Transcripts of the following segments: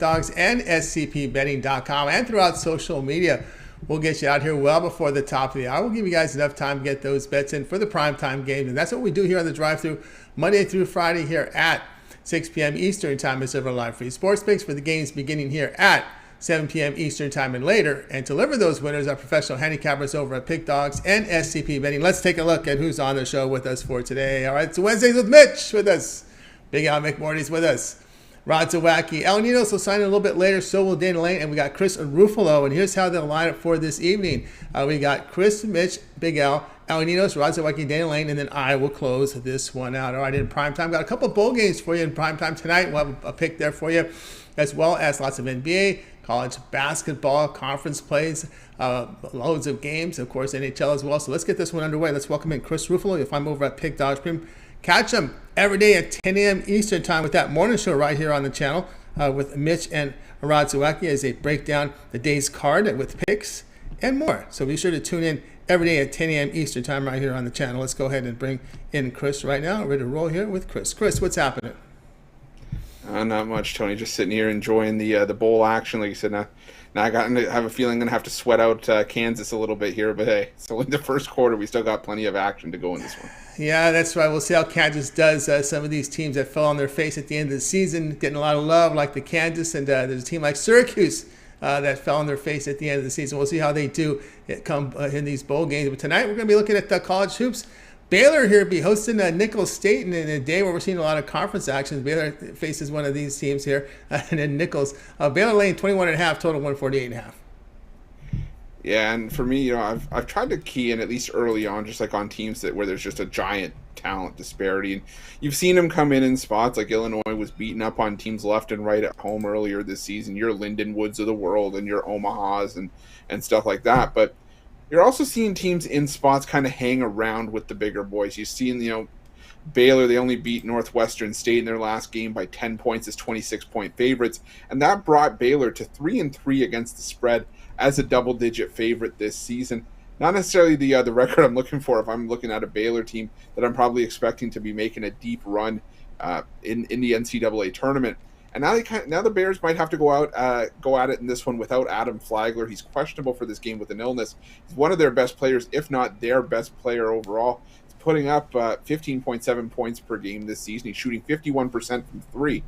Dogs and scpbetting.com and throughout social media. We'll get you out here well before the top of the hour. We'll give you guys enough time to get those bets in for the primetime games. And that's what we do here on the drive-thru Monday through Friday here at 6 p.m. Eastern Time as ever live free sports picks for the games beginning here at 7 p.m. Eastern Time and later. And to deliver those winners are professional handicappers over at Pick Dogs and SCP Betting. Let's take a look at who's on the show with us for today. All right, it's Wednesdays with Mitch with us. Big Al McMordie's with us. Rod Zawacky. El Ninos will sign in a little bit later, so will Dana Lane, and we got Chris and Ruffolo. And here's how they'll line up for this evening. We got Chris, Mitch, Big Al, El Ninos, Rod Zawacky, Dana Lane, and then I will close this one out. All right, in primetime, got a couple of bowl games for you in primetime tonight. We'll have a pick there for you, as well as lots of NBA, college basketball, conference plays, loads of games, of course, NHL as well. So let's get this one underway. Let's welcome in Chris Ruffolo. You'll find him over at Pick Dogs Premium. Catch them every day at 10 a.m. Eastern Time with that morning show right here on the channel with Mitch and Rod Zawacky as they break down the day's card with picks and more. So be sure to tune in every day at 10 a.m. Eastern Time right here on the channel. Let's go ahead and bring in Chris right now. Ready to roll here with Chris. Chris, what's happening? Not much, Tony. Just sitting here enjoying the bowl action. Like you said, now I have a feeling I'm going to have to sweat out Kansas a little bit here. But hey, so in the first quarter, we still got plenty of action to go in this one. Yeah, that's right. We'll see how Kansas does. Some of these teams that fell on their face at the end of the season, getting a lot of love, like the Kansas, and there's a team like Syracuse that fell on their face at the end of the season. We'll see how they do come in these bowl games. But tonight, we're going to be looking at the college hoops. Baylor here be hosting Nicholls State in a day where we're seeing a lot of conference actions. Baylor faces one of these teams here, and then Nicholls. Baylor laying 21.5, total 148.5. Yeah, and for me, I've tried to key in at least early on, just like on teams where there's just a giant talent disparity, and you've seen them come in spots like Illinois was beating up on teams left and right at home earlier this season. Your Lindenwoods of the world and your Omahas and stuff like that, but you're also seeing teams in spots kind of hang around with the bigger boys. You've seen, Baylor, they only beat Northwestern State in their last game by 10 points as 26-point favorites, and that brought Baylor to 3-3 against the spread as a double-digit favorite this season. Not necessarily the record I'm looking for if I'm looking at a Baylor team that I'm probably expecting to be making a deep run in the NCAA tournament. And now the Bears might have to go at it in this one without Adam Flagler. He's questionable for this game with an illness. He's one of their best players, if not their best player overall. He's putting up 15.7 points per game this season. He's shooting 51% from three.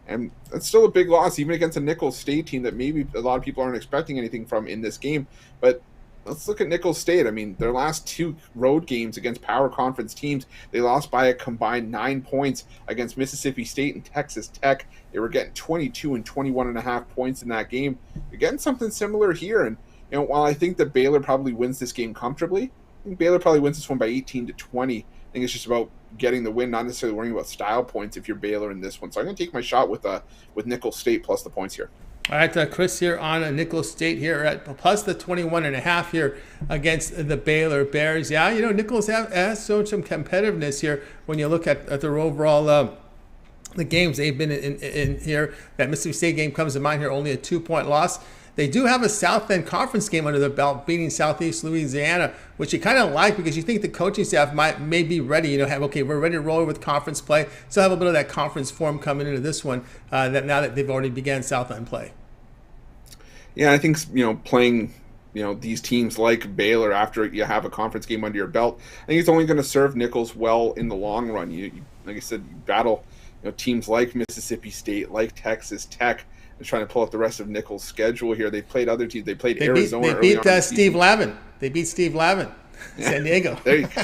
And that's still a big loss, even against a Nicholls State team that maybe a lot of people aren't expecting anything from in this game. But let's look at Nicholls State. I mean, their last two road games against power conference teams, they lost by a combined 9 points against Mississippi State and Texas Tech. They were getting 22 and 21.5 points in that game. They're getting something similar here. And while I think that Baylor probably wins this game comfortably, I think Baylor probably wins this one by 18-20. I think it's just about getting the win, not necessarily worrying about style points if you're Baylor in this one. So I'm going to take my shot with Nicholls State plus the points here. All right, Chris here on Nicholls State here at plus the 21.5 here against the Baylor Bears. Yeah, Nicholls has shown some competitiveness here when you look at their overall the games they've been in here. That Mississippi State game comes to mind here, only a 2-point loss. They do have a South Bend Conference game under their belt, beating Southeast Louisiana, which you kind of like because you think the coaching staff may be ready. We're ready to roll with conference play. Still have a bit of that conference form coming into this one now that they've already began South End play. Yeah, I think playing these teams like Baylor after you have a conference game under your belt, I think it's only going to serve Nicholls well in the long run. You like I said, you battle teams like Mississippi State, like Texas Tech. They're trying to pull up the rest of Nicholls' schedule here. They played other teams. They played Arizona. They beat Steve Lavin. They beat Steve Lavin, San Diego. There you go.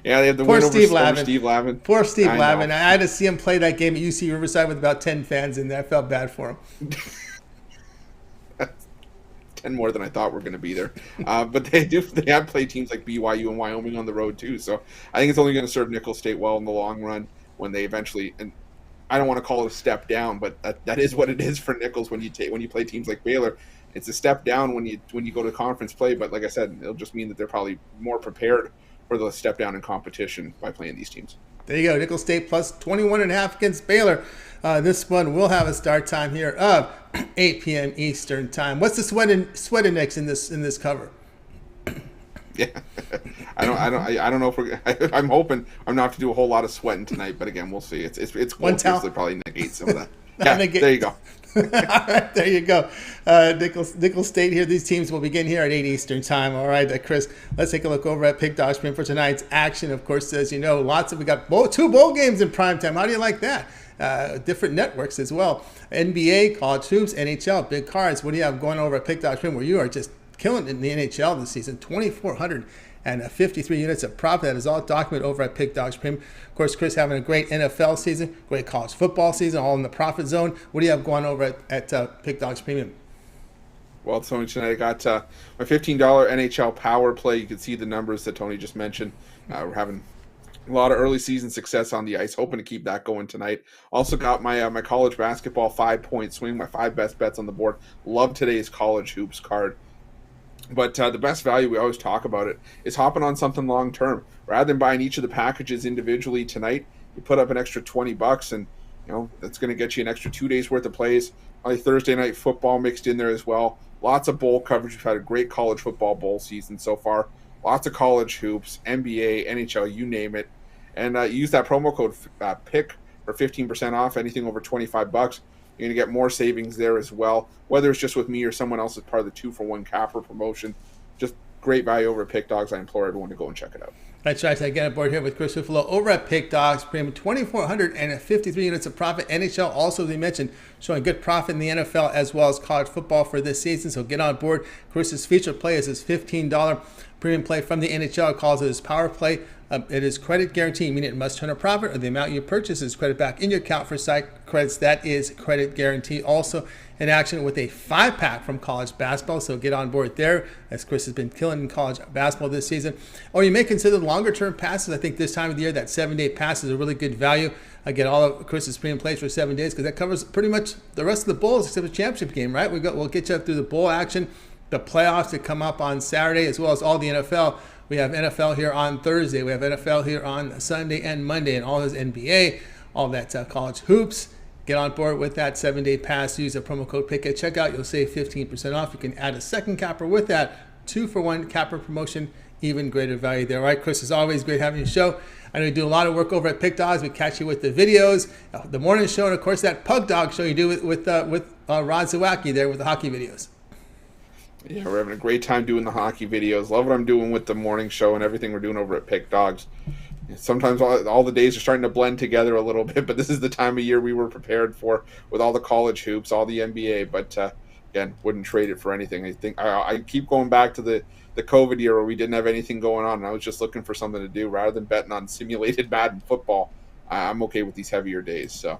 Yeah, they have the win over Steve Lavin. Poor Steve Lavin. I had to see him play that game at UC Riverside with about 10 fans in there. I felt bad for him. 10 more than I thought were going to be there. But they have played teams like BYU and Wyoming on the road too. So I think it's only going to serve Nicholls State well in the long run when they eventually, and I don't want to call it a step down, but that is what it is for Nicholls when you play teams like Baylor. It's a step down when you go to conference play, but like I said, it'll just mean that they're probably more prepared for the step down in competition by playing these teams. There you go, Nicholls State plus 21.5 against Baylor. This one will have a start time here of 8 p.m. Eastern time. What's the sweat index in this cover? Yeah, I don't know if I'm hoping I'm not to do a whole lot of sweating tonight, but again, we'll see. It's one towel probably negate some of that. Yeah, there you go. All right, there you go. Nickel State here. These teams will begin here at 8 Eastern time. All right, Chris, let's take a look over at Pick Dog Sprint for tonight's action. Of course, as you know, we got two bowl games in prime time. How do you like that? Different networks as well. NBA, college hoops, NHL, big cards. What do you have going over at Pick Dog Sprint where you are just killing it in the NHL this season? 2,453 units of profit. That is all documented over at Pick Dog Sprint. Of course, Chris having a great NFL season, great college football season, all in the profit zone. What do you have going over at Pick Dogs Premium? Well, Tony, tonight I got my $15 NHL power play. You can see the numbers that Tony just mentioned. We're having a lot of early season success on the ice. Hoping to keep that going tonight. Also got my my college basketball 5-point swing, my 5 best bets on the board. Love today's college hoops card. But the best value, we always talk about it, is hopping on something long term. Rather than buying each of the packages individually tonight, you put up an extra $20, and that's going to get you an extra 2 days worth of plays. Thursday night football mixed in there as well. Lots of bowl coverage. We've had a great college football bowl season so far. Lots of college hoops, NBA, NHL, you name it. And use that promo code PICK for 15% off anything over $25. You're going to get more savings there as well, whether it's just with me or someone else as part of the 2-for-1 capper promotion. Just great value over at Pick Dogs. I implore everyone to go and check it out. That's right. So I get aboard here with Chris Ruffolo over at Pick Dogs. Premium 2,453 units of profit. NHL also, as we mentioned, showing good profit in the NFL as well as college football for this season. So get on board. Chris's featured play is his $15 premium play from the NHL. It calls it his power play. It is credit guaranteed, meaning it must turn a profit or the amount you purchase is credit back in your account for site credits. That is credit guarantee. Also in action with a 5-pack from college basketball. So get on board there, as Chris has been killing in college basketball this season. Or you may consider longer term passes. I think this time of the year, that 7-day pass is a really good value. I get all of Chris's premium plays for 7 days because that covers pretty much the rest of the bowls except the championship game, right? We'll get you up through the bowl action, the playoffs that come up on Saturday, as well as all the NFL. We have NFL here on Thursday. We have NFL here on Sunday and Monday, and all his NBA, all that college hoops. Get on board with that 7-day pass. Use the promo code PICK at checkout. You'll save 15% off. You can add a second capper with that. 2-for-1 capper promotion. Even greater value there. All right, Chris, it's always great having you show. I know you do a lot of work over at Pick Dogs. We catch you with the videos, the morning show, and of course that Pug Dog show you do with Rod Zawacky there with the hockey videos. Yeah, we're having a great time doing the hockey videos. Love what I'm doing with the morning show and everything we're doing over at Pick Dogs. Sometimes all the days are starting to blend together a little bit, but this is the time of year we were prepared for with all the college hoops, all the NBA. But again, wouldn't trade it for anything. I think I keep going back to the COVID year where we didn't have anything going on, and I was just looking for something to do rather than betting on simulated Madden football. I'm okay with these heavier days, so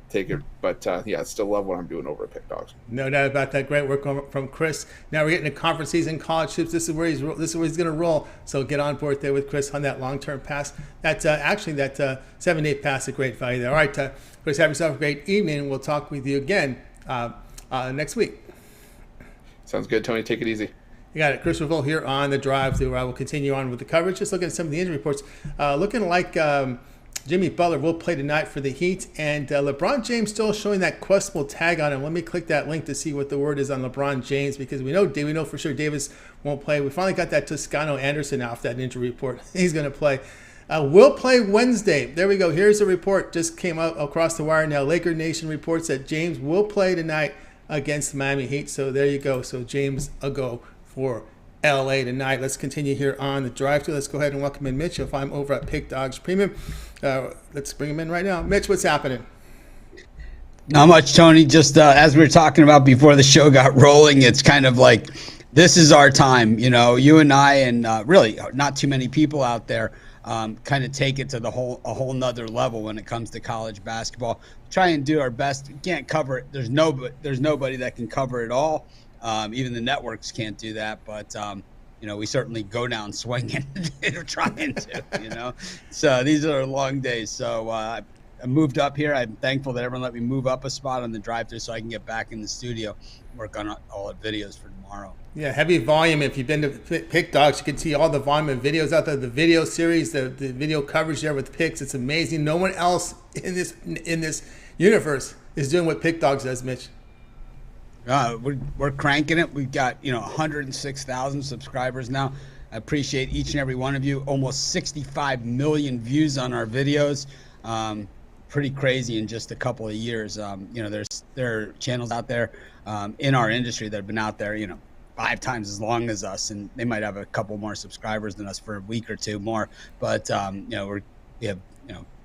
take it. But yeah, still love what I'm doing over at Pick Dogs. No doubt about that. Great work from Chris. Now we're getting to conference season, college hoops. This is where he's going to roll. So get on board there with Chris on that long-term pass. That's actually that 7-day pass, a great value there. All right, Chris, have yourself a great evening. We'll talk with you again next week. Sounds good, Tony. Take it easy. You got it. Chris Ruffolo here on the drive-through. I will continue on with the coverage. Just looking at some of the injury reports. Looking like Jimmy Butler will play tonight for the Heat, and LeBron James still showing that questionable tag on him. Let me click that link to see what the word is on LeBron James, because we know for sure Davis won't play. We finally got that Toscano Anderson off that injury report. He's going to play. Will play Wednesday. There we go. Here's a report. Just came out across the wire now. Laker Nation reports that James will play tonight against the Miami Heat. So there you go. So James a go for LA tonight. Let's continue here on the drive-thru. Let's go ahead and welcome in Mitch. If I'm over at Pick Dogs Premium, let's bring him in right now. Mitch, what's happening? Not much, Tony. Just as we were talking about before the show got rolling, it's kind of like this is our time. You know, you and I, and really not too many people out there, kind of take it to a whole nother level when it comes to college basketball. Try and do our best. We can't cover it. There's nobody that can cover it all. Even the networks can't do that, but we certainly go down swinging trying to, So these are long days. So I moved up here. I'm thankful that everyone let me move up a spot on the drive-thru so I can get back in the studio, work on all the videos for tomorrow. Yeah, heavy volume. If you've been to Pick Dogs, you can see all the volume of videos out there. The video series, the video coverage there with picks. It's amazing. No one else in this universe is doing what Pick Dogs does, Mitch. We're cranking it. We've got 106,000 subscribers now. I appreciate each and every one of you. Almost 65 million views on our videos. pretty crazy in just a couple of years. There are channels out there in our industry that have been out there, 5 times as long as us, and they might have a couple more subscribers than us for a week or two more. But we have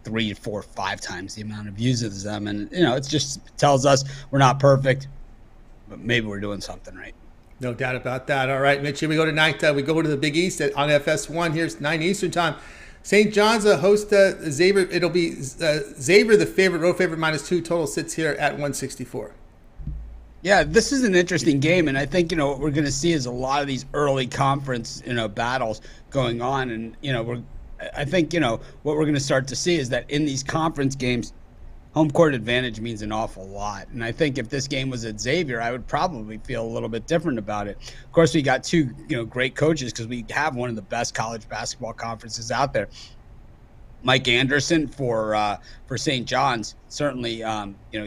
3, 4, 5 times the amount of views as them, and it just tells us we're not perfect, but maybe we're doing something right. No doubt about that. All right, Mitch, here we go tonight. We go to the Big East on FS1. Here's 9 Eastern time. St. John's host Xavier. It'll be Xavier, the favorite, road favorite, -2. Total sits here at 164. Yeah, this is an interesting game, and I think what we're going to see is a lot of these early conference battles going on, and I think what we're going to start to see is that in these conference games, home court advantage means an awful lot. And I think if this game was at Xavier, I would probably feel a little bit different about it. Of course, we got 2 great coaches because we have one of the best college basketball conferences out there. Mike Anderson for St. John's certainly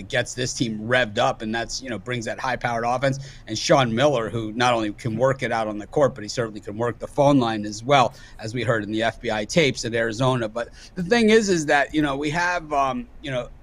gets this team revved up, and that's brings that high-powered offense. And Sean Miller, who not only can work it out on the court, but he certainly can work the phone line as well, as we heard in the FBI tapes at Arizona. But the thing is that we have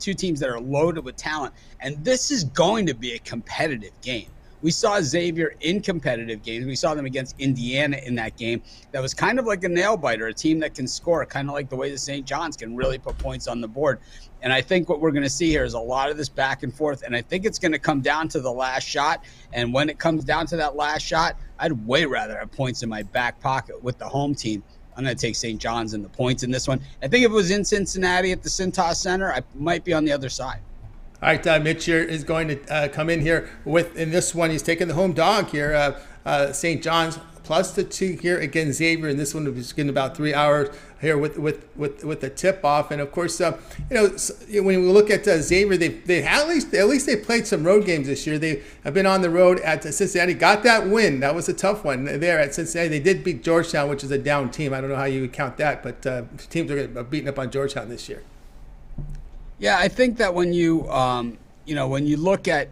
2 teams that are loaded with talent, and this is going to be a competitive game. We saw Xavier in competitive games. We saw them against Indiana in that game. That was kind of like a nail biter, a team that can score, kind of like the way the St. John's can really put points on the board. And I think what we're going to see here is a lot of this back and forth, and I think it's going to come down to the last shot. And when it comes down to that last shot, I'd way rather have points in my back pocket with the home team. I'm going to take St. John's and the points in this one. I think if it was in Cincinnati at the Cintas Center, I might be on the other side. All right, Mitch here is going to come in here in this one. He's taking the home dog here, St. John's plus the 2 here against Xavier, and this one is getting about 3 hours here with the tip off. And of course, when we look at Xavier, they at least they played some road games this year. They have been on the road at Cincinnati, got that win. That was a tough one there at Cincinnati. They did beat Georgetown, which is a down team. I don't know how you would count that, but teams are beating up on Georgetown this year. Yeah, I think that when you when you look at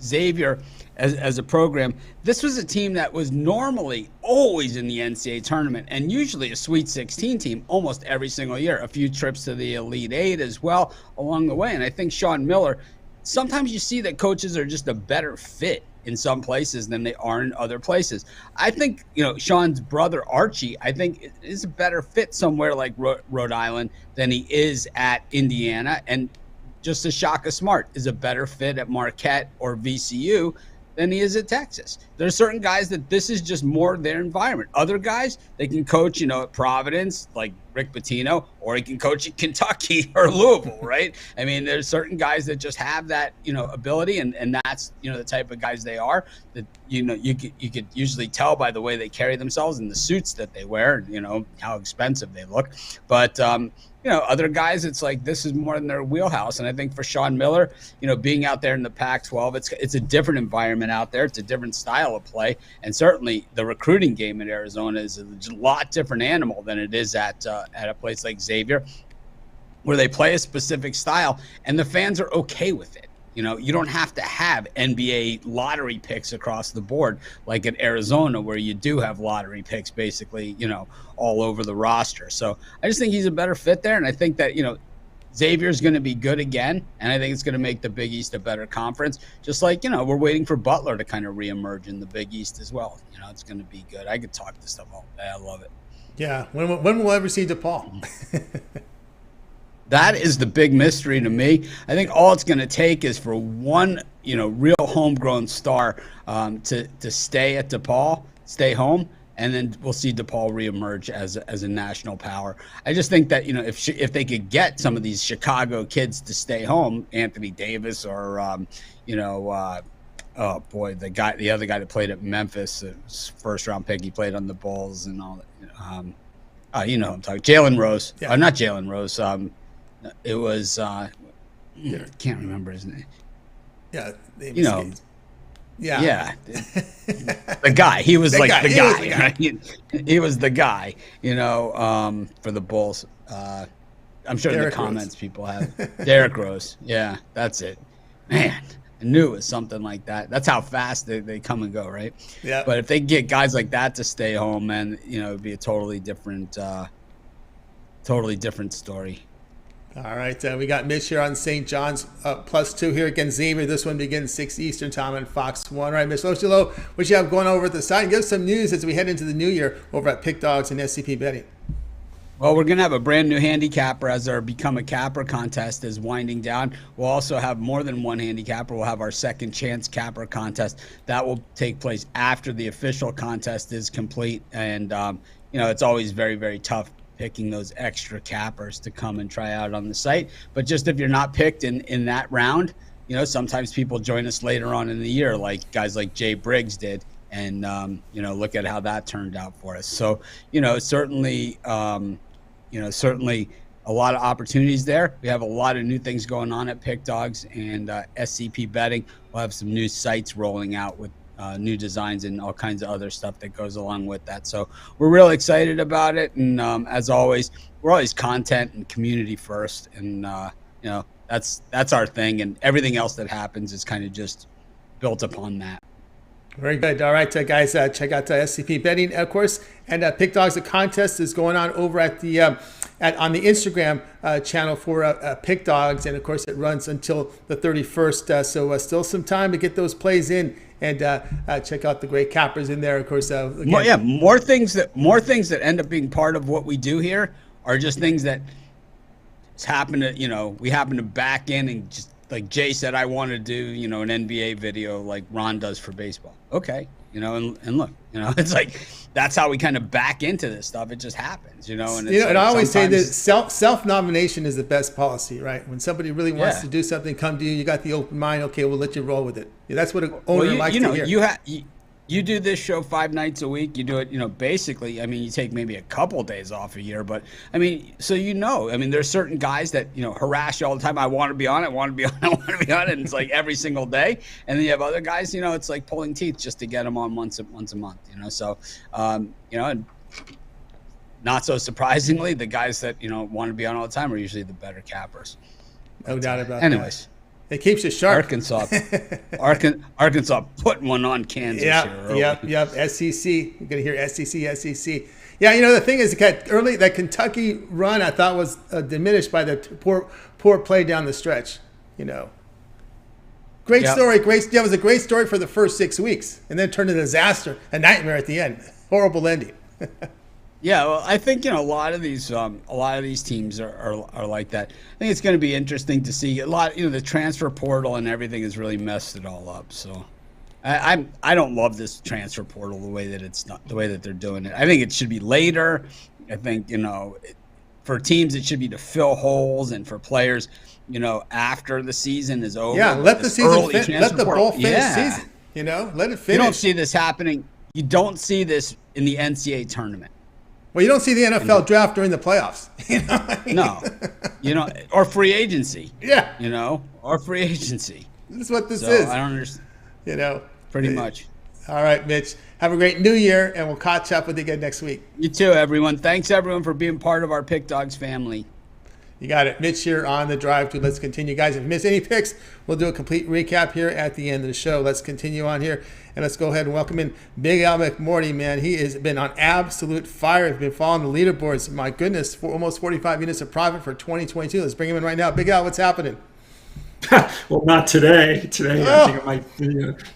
Xavier as a program, this was a team that was normally always in the NCAA tournament and usually a Sweet 16 team almost every single year. A few trips to the Elite 8 as well along the way. And I think Sean Miller, sometimes you see that coaches are just a better fit in some places than they are in other places. I think, Sean's brother Archie, I think is a better fit somewhere like Rhode Island than he is at Indiana. And just as Shaka Smart is a better fit at Marquette or VCU than he is at Texas. There's certain guys that this is just more their environment. Other guys, they can coach, at Providence, like Rick Pitino, or he can coach at Kentucky or Louisville, right? I mean, there's certain guys that just have that, ability, and that's, the type of guys they are. That, you could usually tell by the way they carry themselves and the suits that they wear, how expensive they look. But, other guys, it's like this is more in their wheelhouse. And I think for Sean Miller, being out there in the Pac-12, it's a different environment out there. It's a different style of play. And certainly the recruiting game in Arizona is a lot different animal than it is at a place like Xavier, where they play a specific style and the fans are okay with it. You don't have to have NBA lottery picks across the board like at Arizona, where you do have lottery picks basically, all over the roster. So I just think he's a better fit there. And I think that, Xavier's going to be good again. And I think it's going to make the Big East a better conference. Just like, we're waiting for Butler to kind of reemerge in the Big East as well. It's going to be good. I could talk this stuff all day. I love it. Yeah. When we'll ever see DePaul? That is the big mystery to me. I think all it's going to take is for one, real homegrown star to stay at DePaul, stay home, and then we'll see DePaul reemerge as a national power. I just think that if they could get some of these Chicago kids to stay home, Anthony Davis or the other guy that played at Memphis, first round pick, he played on the Bulls and all that. I'm talking Jalen Rose. Yeah. Not Jalen Rose. It was can't remember his name. Yeah, yeah. The guy. He was the guy. Right? He was the guy. For the Bulls. I'm sure in the comments people have Derrick Rose. Yeah, that's it. Man, I knew it was something like that. That's how fast they come and go, right? Yeah. But if they get guys like that to stay home, man, it'd be a totally different story. All right, we got Mitch here on St. John's +2 here against Xavier. This one begins 6 Eastern time on Fox 1. All right, Mitch Lochilo, what you have going over at the side? Give us some news as we head into the new year over at Pick Dogs and SCP Betting. Well, we're going to have a brand new handicapper as our Become a Capper contest is winding down. We'll also have more than one handicapper. We'll have our second chance capper contest. That will take place after the official contest is complete. And, it's always very, very tough picking those extra cappers to come and try out on the site. But just if you're not picked in that round, sometimes people join us later on in the year, like guys like Jay Briggs did. And, look at how that turned out for us. So, certainly a lot of opportunities there. We have a lot of new things going on at Pick Dogs and SCP Betting. We'll have some new sites rolling out with new designs and all kinds of other stuff that goes along with that. So we're really excited about it. And as always, we're always content and community first. And, that's our thing. And everything else that happens is kind of just built upon that. Very good. All right, guys, check out SCP Betting, of course, and Pick Dogs. The contest is going on over at the on the Instagram channel for Pick Dogs, and of course, it runs until the 31st. So still some time to get those plays in, and check out the great cappers in there. Of course, again, more things that end up being part of what we do here are just things that happen to we happen to back in and just. Like Jay said, I want to do, an NBA video like Ron does for baseball. Okay. And look, it's like, that's how we kind of back into this stuff. It just happens, and it's and I always say that self-nomination is the best policy, right? When somebody really wants to do something, come to you, you got the open mind. Okay, we'll let you roll with it. Yeah, that's what an owner likes to hear. You do this show 5 nights a week. You do it, basically, you take maybe a couple days off a year, but so there's certain guys that, harass you all the time. I want to be on it, I want to be on it. And it's like every single day. And then you have other guys, it's like pulling teeth just to get them on once a month, So, and not so surprisingly, the guys that, want to be on all the time are usually the better cappers. No doubt about Anyways. That. It keeps you sharp. Arkansas putting one on Kansas here early. Yep. SEC. You're going to hear SEC. Yeah, the thing is, that Kentucky run I thought was diminished by the poor play down the stretch. Great story. It was a great story for the first 6 weeks, and then turned into a disaster, a nightmare at the end. Horrible ending. Yeah, well, I think a lot of these teams are like that. I think it's going to be interesting to see a lot. The transfer portal and everything has really messed it all up. So, I don't love this transfer portal the way that they're doing it. I think it should be later. I think for teams it should be to fill holes, and for players, after the season is over. Yeah, let the season let the ball finish season. Let it finish. You don't see this happening. You don't see this in the NCAA tournament. Well, you don't see the NFL draft during the playoffs. No, or free agency. Yeah. Or free agency. This is what this is. I don't understand. Pretty much. All right, Mitch. Have a great new year, and we'll catch up with you again next week. You too, everyone. Thanks, everyone, for being part of our Pick Dogs family. You got it. Mitch here on the drive to. Let's continue. Guys, if you miss any picks, we'll do a complete recap here at the end of the show. Let's continue on here, and let's go ahead and welcome in Big Al McMordie, man. He has been on absolute fire. He's been following the leaderboards. My goodness, for almost 45 units of profit for 2022. Let's bring him in right now. Big Al, what's happening? Well, not today. Today, I think I might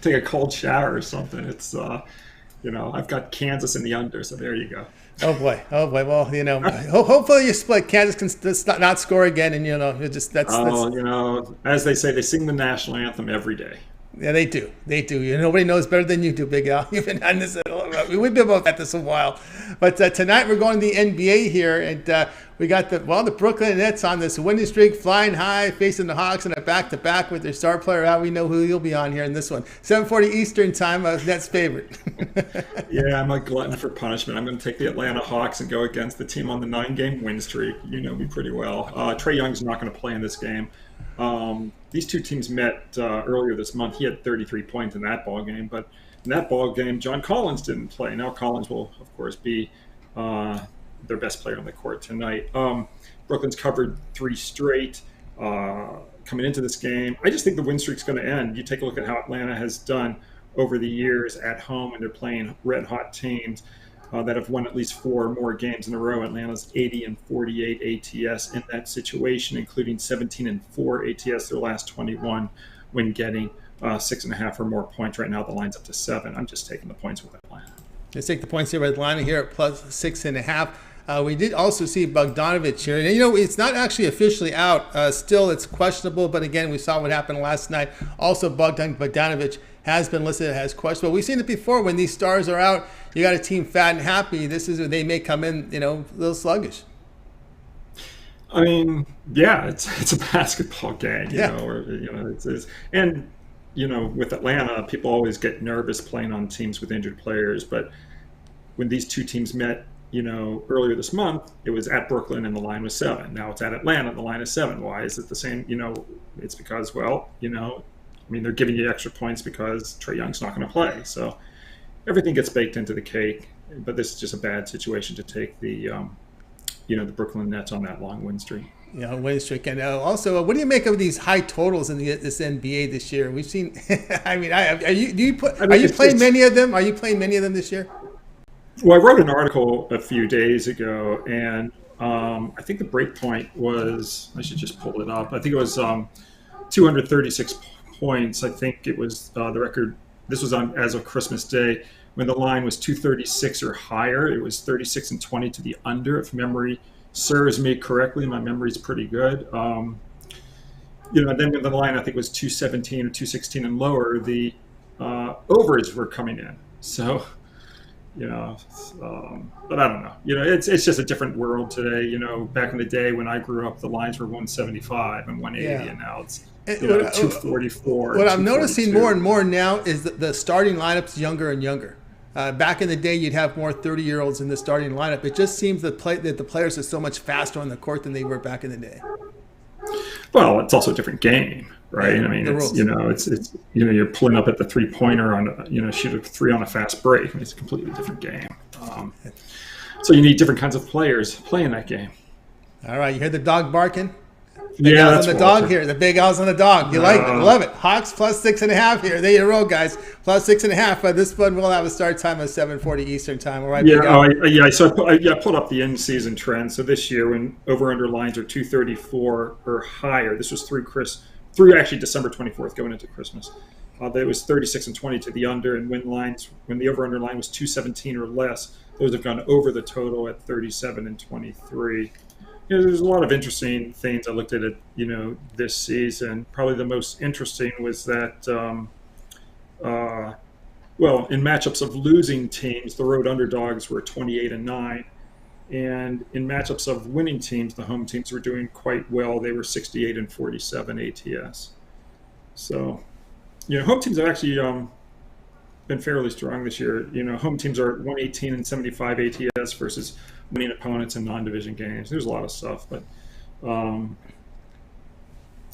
take a cold shower or something. It's, I've got Kansas in the under, so there you go. Oh boy. Well, hopefully you split. Kansas can not score again, and that's. As they say, they sing the national anthem every day. Yeah, they do. Nobody knows better than you do, Big Al. You've been on this. We've been about at this a while, but tonight we're going to the NBA here, and we got the Brooklyn Nets on this winning streak, flying high, facing the Hawks in a back-to-back with their star player out. We know who you'll be on here in this one. 7:40 Eastern time. Nets favorite. Yeah, I'm a glutton for punishment. I'm going to take the Atlanta Hawks and go against the team on the 9-game win streak. You know me pretty well. Trae Young's not going to play in this game. These two teams met earlier this month. He had 33 points in that ball game, but in that ball game, John Collins didn't play. Now Collins will, of course, be their best player on the court tonight. Brooklyn's covered 3 straight coming into this game. I just think the win streak's going to end. You take a look at how Atlanta has done over the years at home, and they're playing red-hot teams. that have won at least 4 or more games in a row. Atlanta's 80-48 ATS in that situation, including 17-4 ATS their last 21 when getting 6.5 or more points. Right now, the line's up to 7. I'm just taking the points with Atlanta. Let's take the points here with Atlanta here at plus 6.5. We did also see Bogdanovich here. And, it's not actually officially out. Still, it's questionable. But, again, we saw what happened last night. Also, Bogdanovich has been listed as questionable. We've seen it before when these stars are out. You got a team fat and happy. They may come in, a little sluggish. I mean, yeah, it's a basketball game, and with Atlanta, people always get nervous playing on teams with injured players. But when these two teams met, earlier this month, it was at Brooklyn and the line was 7. Now it's at Atlanta and the line is 7. Why is it the same? It's because, they're giving you extra points because Trae Young's not going to play. So everything gets baked into the cake. But this is just a bad situation to take the Brooklyn Nets on that long win streak. Win streak. And also, what do you make of these high totals in this NBA this year? We've seen. Are you playing many of them? Are you playing many of them this year? Well, I wrote an article a few days ago, and I think the break point was. I should just pull it up. I think it was 236 points. I think it was the record. This was on as of Christmas Day. When the line was 236 or higher, it was 36-20 to the under, if memory serves me correctly. My memory's pretty good. And then when the line, I think, was 217 or 216 and lower, the overs were coming in. So, but I don't know. It's just a different world today. Back in the day when I grew up, the lines were 175 and 180, and now it's 244. What I'm noticing more and more now is that the starting lineup's younger and younger. Back in the day, you'd have more 30-year-olds in the starting lineup. It just seems that the players are so much faster on the court than they were back in the day. Well, it's also a different game, right? Yeah, I mean, it's you're pulling up at the 3-pointer on shoot a 3 on a fast break. It's a completely different game. So you need different kinds of players playing that game. All right, you hear the dog barking? That's on the dog here. The big L's on the dog. You like it? Love it. Hawks plus 6.5 here. There you go, guys. Plus 6.5. This one will have a start time of 7:40 Eastern time. All right. So I pulled up the in-season trend. So this year, when over/under lines are 234 or higher, this was through actually December 24th, going into Christmas. It was 36-20 to the under, and when the over/under line was 217 or less, those have gone over the total at 37-23. There's a lot of interesting things I looked at this season. Probably the most interesting was that, in matchups of losing teams, the road underdogs were 28-9. And in matchups of winning teams, the home teams were doing quite well. They were 68-47 ATS. So, home teams have actually been fairly strong this year. Home teams are 118-75 ATS versus winning opponents in non-division games. There's a lot of stuff, but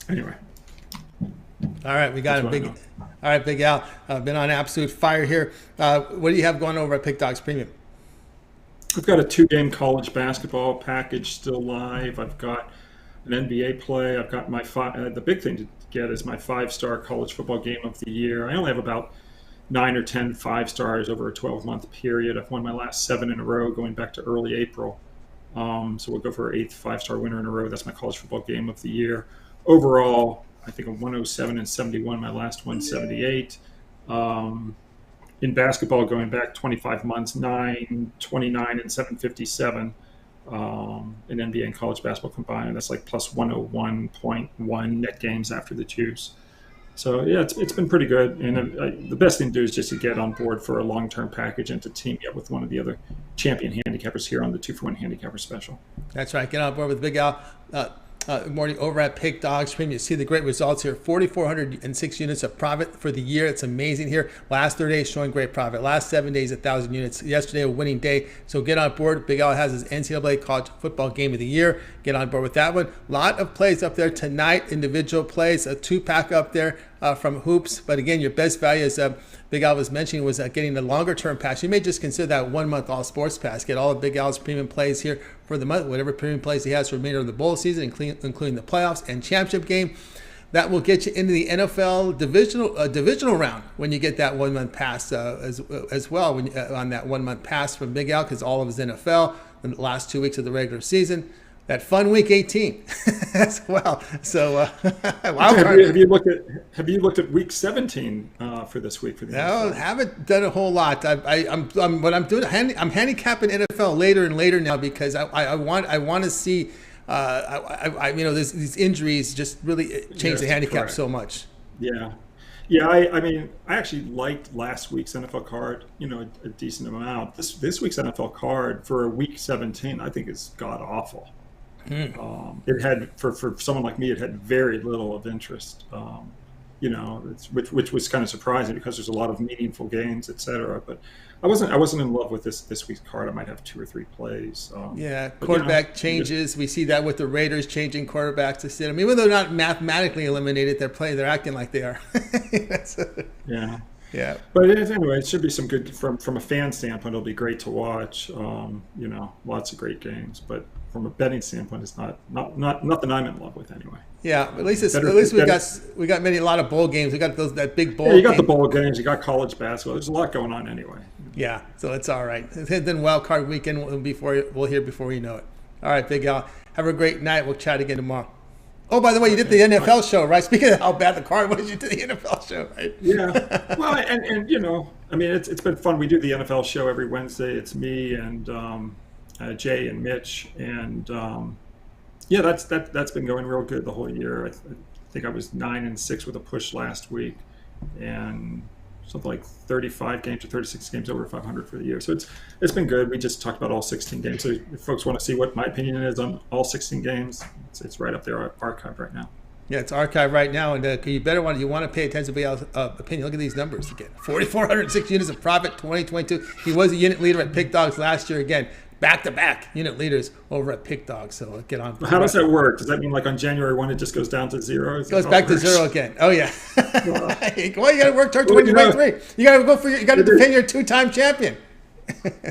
anyway. All right, we got a big. All right, Big Al, been on absolute fire here. What do you have going over at Pick Dogs Premium? I've got a 2-game college basketball package still live. I've got an NBA play. I've got my the big thing to get is my 5-star college football game of the year. I only have about 9 or 10 5-stars over a 12-month period. I've won my last 7 in a row going back to early April. So we'll go for our 8th 5-star winner in a row. That's my college football game of the year. Overall, I think I'm 107-71, my last 178. In basketball, going back 25 months, 929 and 757 in NBA and college basketball combined. That's like plus 101.1 net games after the juice. So, yeah, it's been pretty good. And the best thing to do is just to get on board for a long-term package and to team me up with one of the other champion handicappers here on the 2-for-1 handicapper special. That's right. Get on board with Big Al. McMordie over at Pick Dogs Premium. You see the great results here. 4,406 units of profit for the year. It's amazing here. Last 30 days showing great profit. Last 7 days, 1,000 units. Yesterday, a winning day. So get on board. Big Al has his NCAA college football game of the year. Get on board with that one. A lot of plays up there tonight. Individual plays. A 2-pack up there from Hoops. But again, your best value, as Big Al was mentioning, was getting the longer-term pass. You may just consider that 1-month all-sports pass. Get all of Big Al's premium plays here for the month, whatever premium plays he has for the remainder of the bowl season, including the playoffs and championship game. that will get you into the NFL divisional round when you get that 1 month pass as well on that 1 month pass from Big Al, because all of his NFL in the last 2 weeks of the regular season. That fun week 18 as well. So have you looked at week 17 for this week for the NFL? No, haven't done a whole lot. I'm handicapping NFL later and later now because I want to see. These injuries just really change the handicap correct. so much. Yeah. I mean, I actually liked last week's NFL card, a decent amount. This week's NFL card for week 17, I think is god awful. It had for someone like me, it had very little of interest. Which was kind of surprising because there's a lot of meaningful games, etc. But I wasn't in love with this week's card. I might have 2 or 3 plays. Quarterback changes. We see that with the Raiders changing quarterbacks to sit them, even though they're not mathematically eliminated. They're acting like they are. Yeah. But anyway, it should be some good from a fan standpoint. It'll be great to watch. Lots of great games, but from a betting standpoint, it's not nothing I'm in love with anyway. Yeah, at least we got a lot of bowl games. We got that big bowl. Yeah, you got the bowl games. You got college basketball. There's a lot going on anyway. Yeah, so it's all right. Then wild card weekend we'll hear before you know it. All right, Big Al. Have a great night. We'll chat again tomorrow. Oh, by the way, you did the NFL show, right? Speaking of how bad the card was, you did the NFL show, right? Yeah. Well, and it's been fun. We do the NFL show every Wednesday. It's me and Jay and Mitch, and that's been going real good the whole year. I think I was 9-6 with a push last week, and something like 35 games or 36 games over 500 for the year. So it's been good. We just talked about all 16 games. So if folks want to see what my opinion is on all 16 games, it's right up there, archived right now. Yeah, it's archived right now, and you want to pay attention to Big Al's opinion. Look at these numbers again: 4,406 units of profit, 2022. He was a unit leader at Pick Dogs last year again. Back-to-back unit leaders over at Pick Dogs. So get on. How does that work? Does that mean like on January 1 it just goes down to 0? It goes back to 0 again. Oh yeah. Well, you got to work toward 2023. You got to go for you got to defend your 2-time champion.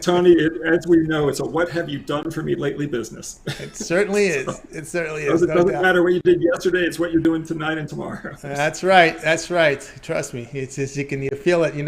Tony, as we know, it's a "what have you done for me lately" business. It certainly is. It certainly is. It doesn't matter what you did yesterday. It's what you're doing tonight and tomorrow. That's right. Trust me. It's just you feel it. We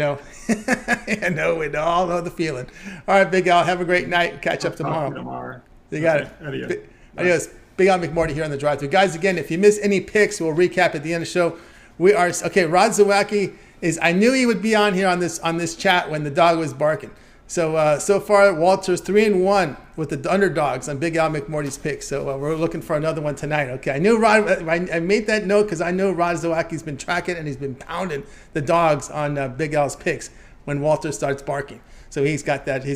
all know the feeling. All right, Big Al. Have a great night. Catch up tomorrow. You got it. Adios. Big Al McMordie here on the drive-thru. Guys, again, if you miss any picks, we'll recap at the end of the show. Rod Zawacky is. I knew he would be on here on this chat when the dog was barking. So far, Walter's 3-1 with the underdogs on Big Al McMordie's picks. So we're looking for another one tonight. Okay, I knew Rod. I made that note because I know Rod Zawacki's been tracking and he's been pounding the dogs on Big Al's picks when Walter starts barking. So he's got that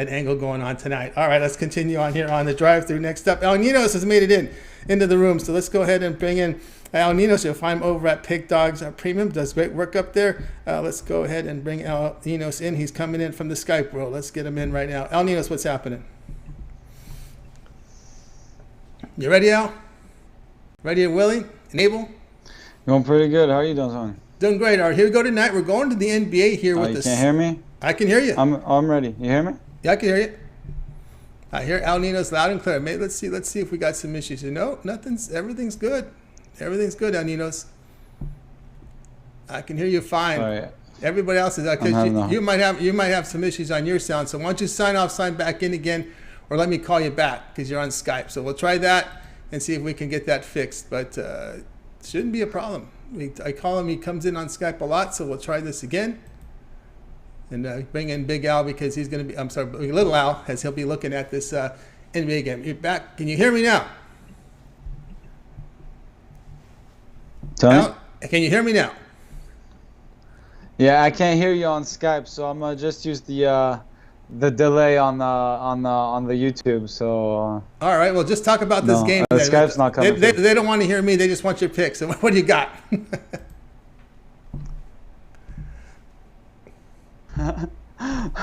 angle going on tonight. All right, let's continue on here on the drive-thru. Next up, Ninos has made it into the room. So let's go ahead and bring in Ninos. You'll find him over at Pick Dogs Premium. Does great work up there. Let's go ahead and bring Ninos in. He's coming in from the Skype world. Let's get him in right now. Ninos, what's happening? You ready, Al? Ready and willing and able? Going pretty good. How are you doing, Tony? Doing great. All right, here we go tonight. We're going to the NBA here with this. You can't hear me? I can hear you. I'm ready. You hear me? Yeah, I can hear you. I hear Al Ninos loud and clear. Let's see if we got some issues. Everything's good. Everything's good, Al Ninos. I can hear you fine. All right. Everybody else is you might have some issues on your sound. So why don't you sign back in again, or let me call you back because you're on Skype. So we'll try that and see if we can get that fixed. But it shouldn't be a problem. I call him. He comes in on Skype a lot. So we'll try this again. And bring in Big Al because he's going to be, Little Al, as he'll be looking at this NBA game. You're back. Can you hear me now? Tony? Al, can you hear me now? Yeah, I can't hear you on Skype, so I'm gonna just use the delay on the YouTube. So. All right. Well, just talk about this game. Skype's not coming. They don't want to hear me. They just want your picks. So what do you got?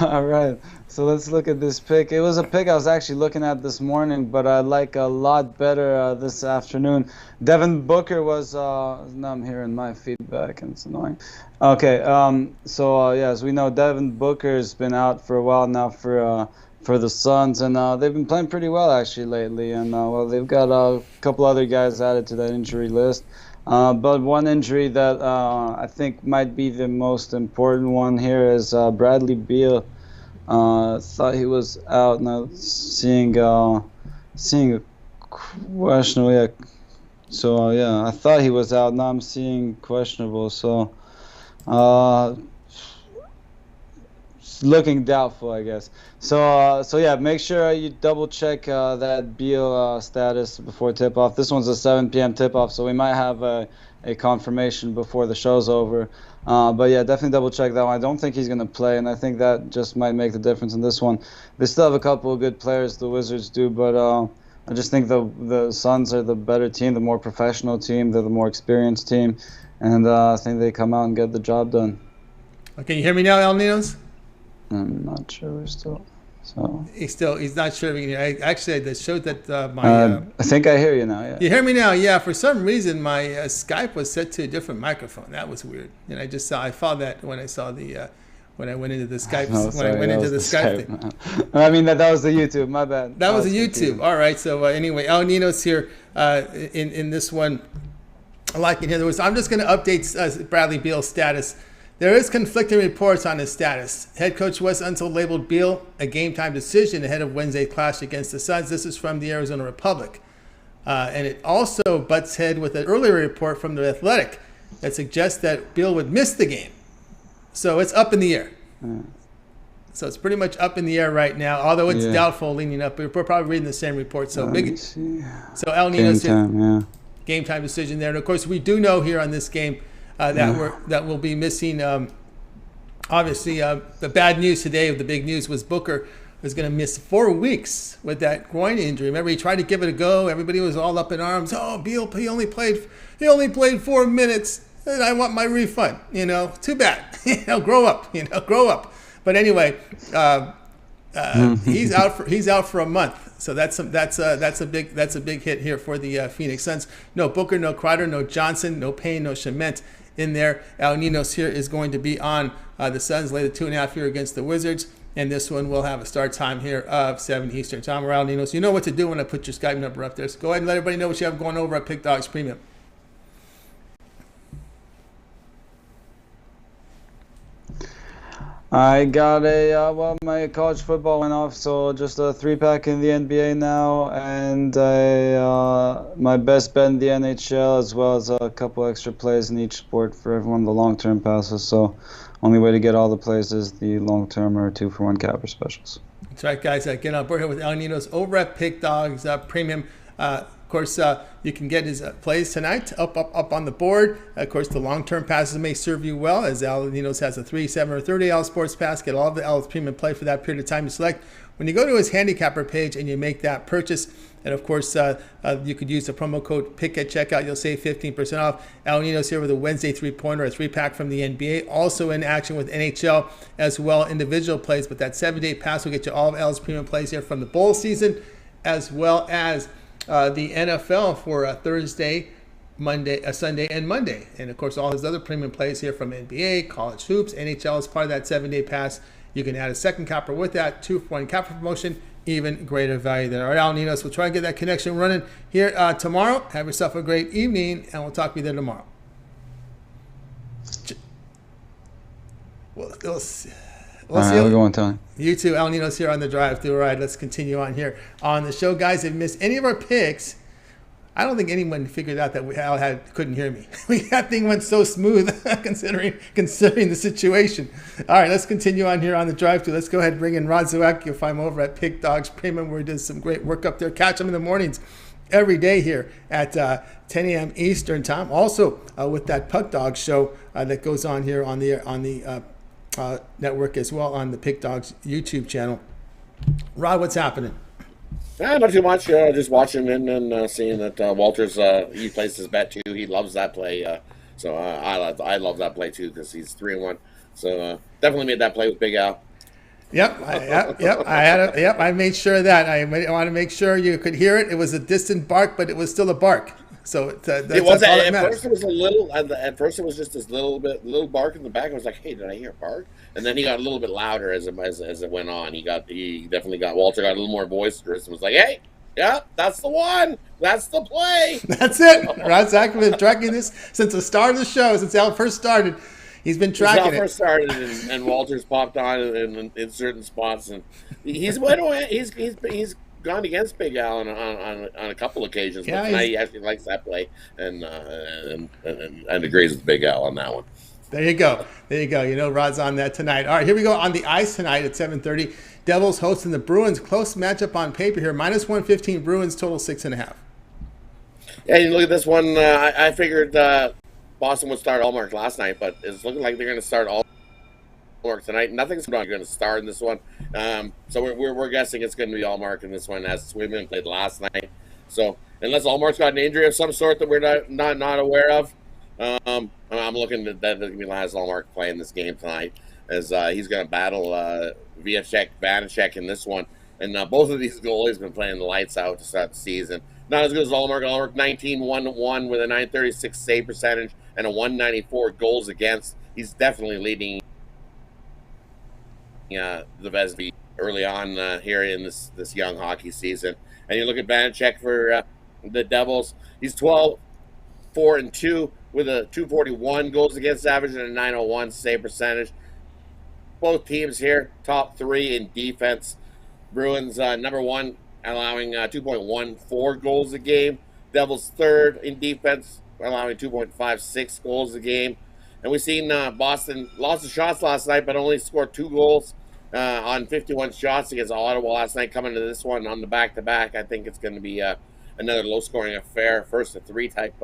All right, so let's look at this pick. It was a pick I was actually looking at this morning, but I like a lot better this afternoon. Devin Booker was now I'm hearing my feedback and it's annoying. Okay, as we know, Devin Booker's been out for a while now for the Suns, and they've been playing pretty well actually lately. And they've got a couple other guys added to that injury list. But one injury that I think might be the most important one here is Bradley Beal. Thought he was out. Now seeing a questionable. Yeah. So I thought he was out. Now I'm seeing questionable. So looking doubtful, I guess. So make sure you double check that Beal status before tip-off. This one's a 7 p.m. tip-off, so we might have a confirmation before the show's over. But yeah, definitely double check that one. I don't think he's going to play, and I think that just might make the difference in this one. They still have a couple of good players, the Wizards do, but I just think the Suns are the better team, the more professional team, they're the more experienced team, and I think they come out and get the job done. Okay, you hear me now, El Ninos? I'm not sure we're still. So He's not sure. Actually, the show that I think I hear you now. Yeah. You hear me now? Yeah. For some reason, my Skype was set to a different microphone. That was weird. And I found that when I saw when I went into the Skype. Skype thing. I mean that was the YouTube. My bad. That was the YouTube. All right. So anyway, El Ninos here in this one. I like it here. I'm just going to update Bradley Beal's status. There is conflicting reports on his status. Head coach Wes Unseld labeled Beal a game-time decision ahead of Wednesday's clash against the Suns. This is from the Arizona Republic. And it also butts head with an earlier report from The Athletic that suggests that Beal would miss the game. So it's up in the air. So it's pretty much up in the air right now, although it's doubtful leaning up. We're probably reading the same report. So So El Ninos game time decision there. And of course, we do know here on this game that we'll be missing. Obviously, the bad news today, the big news was Booker was going to miss 4 weeks with that groin injury. Remember, he tried to give it a go. Everybody was all up in arms. Oh, Beal, he only played 4 minutes, and I want my refund. Too bad. Grow up. Grow up. But anyway, he's out for a month. So that's a big hit here for the Phoenix Suns. No Booker, no Crowder, no Johnson, no Payne, no Chement in there. El Ninos here is going to be on the Suns later 2.5 here against the Wizards, and this one will have a start time here of 7 Eastern time. El Ninos, you know what to do when I put your Skype number up there. So go ahead and let everybody know what you have going over at Pick Dogs Premium. I got my college football went off, so just a 3-pack in the NBA now, and my best bet in the NHL, as well as a couple extra plays in each sport for everyone, the long-term passes. So only way to get all the plays is the long-term or 2-for-1 capper specials. That's right, guys. Get on board here with El Ninos over at Pick Dogs Premium. Of course, you can get his plays tonight up on the board. Of course, the long-term passes may serve you well, as El Ninos has a 3, 7, or 30 sports pass. Get all of the L's premium play for that period of time you select. When you go to his handicapper page and you make that purchase, and of course, you could use the promo code PICK at checkout. You'll save 15% off. El Ninos here with a Wednesday 3-pointer, a 3-pack from the NBA. Also in action with NHL as well, individual plays. But that 7-day pass will get you all of L's premium plays here from the bowl season, as well as the NFL for Thursday, Sunday, and Monday. And of course, all his other premium plays here from NBA, college hoops, NHL as part of that 7-day pass. You can add a second capper with that 2-for-1 capper promotion, even greater value there. All right, El Ninos, we'll try and get that connection running here tomorrow. Have yourself a great evening, and we'll talk to you there tomorrow. We'll see. We're going, Tony. You too, El Ninos here on the drive-thru. All right, let's continue on here on the show. Guys, if you missed any of our picks, I don't think anyone figured out that Al couldn't hear me. That thing went so smooth considering the situation. All right, let's continue on here on the drive-thru. Let's go ahead and bring in Rod Zawacky. You'll find him over at Pick Dogs Premium, where he does some great work up there. Catch him in the mornings every day here at 10 a.m. Eastern time. Also with that Puck Dog show that goes on here on the network as well, on the Pick Dogs YouTube channel. Rod, what's happening? Not too much. Just watching and seeing that Walters, he plays his bet too. He loves that play. So I love that play too, because he's 3-1. So definitely made that play with Big Al. Yep. I made sure of that. I want to make sure you could hear it. It was a distant bark, but it was still a bark. So it was at first. It was a little. At first, it was just this little bark in the back. I was like, "Hey, did I hear a bark?" And then he got a little bit louder as it went on. He definitely got Walter got a little more boisterous and was like, "Hey, Yeah, that's the one. That's the play. That's it. Rod Zawacky been tracking this since the start of the show, since Al first started. He's been tracking it. First started, and Walters popped on in certain spots, and he's went away. He's gone against Big Al on a couple occasions. Yeah, but tonight he actually likes that play and agrees with Big Al on that one. There you go. There you go. You know Rod's on that tonight. All right, here we go on the ice tonight at 7:30. Devils hosting the Bruins. Close matchup on paper here. -115 Bruins, total 6.5. Yeah, you look at this one. I figured Boston would start Allmark last night, but it's looking like they're going to start Allmark tonight. Nothing's going to start in this one. So we're guessing it's going to be Allmark in this one, as Swayman played last night. So unless Allmark's got an injury of some sort that we're not aware of, I'm looking at that there's going to be Laz Allmark playing this game tonight, as he's going to battle Vanacek in this one. And both of these goalies have been playing the lights out to start the season. Not as good as Allmark. Allmark 19-1-1 with a .936 save percentage and a .194 goals against. He's definitely leading the Vesby early on here in this young hockey season. And you look at Vanacek for the Devils. He's 12-4-2 with a .241 goals against average and a .901 save percentage. Both teams here top three in defense. Bruins number one, allowing 2.14 goals a game. Devils third in defense, allowing 2.56 goals a game. And we've seen Boston lost the shots last night, but only scored 2 goals on 51 shots against Ottawa last night. Coming to this one on the back-to-back, I think it's going to be another low-scoring affair. First to 3 type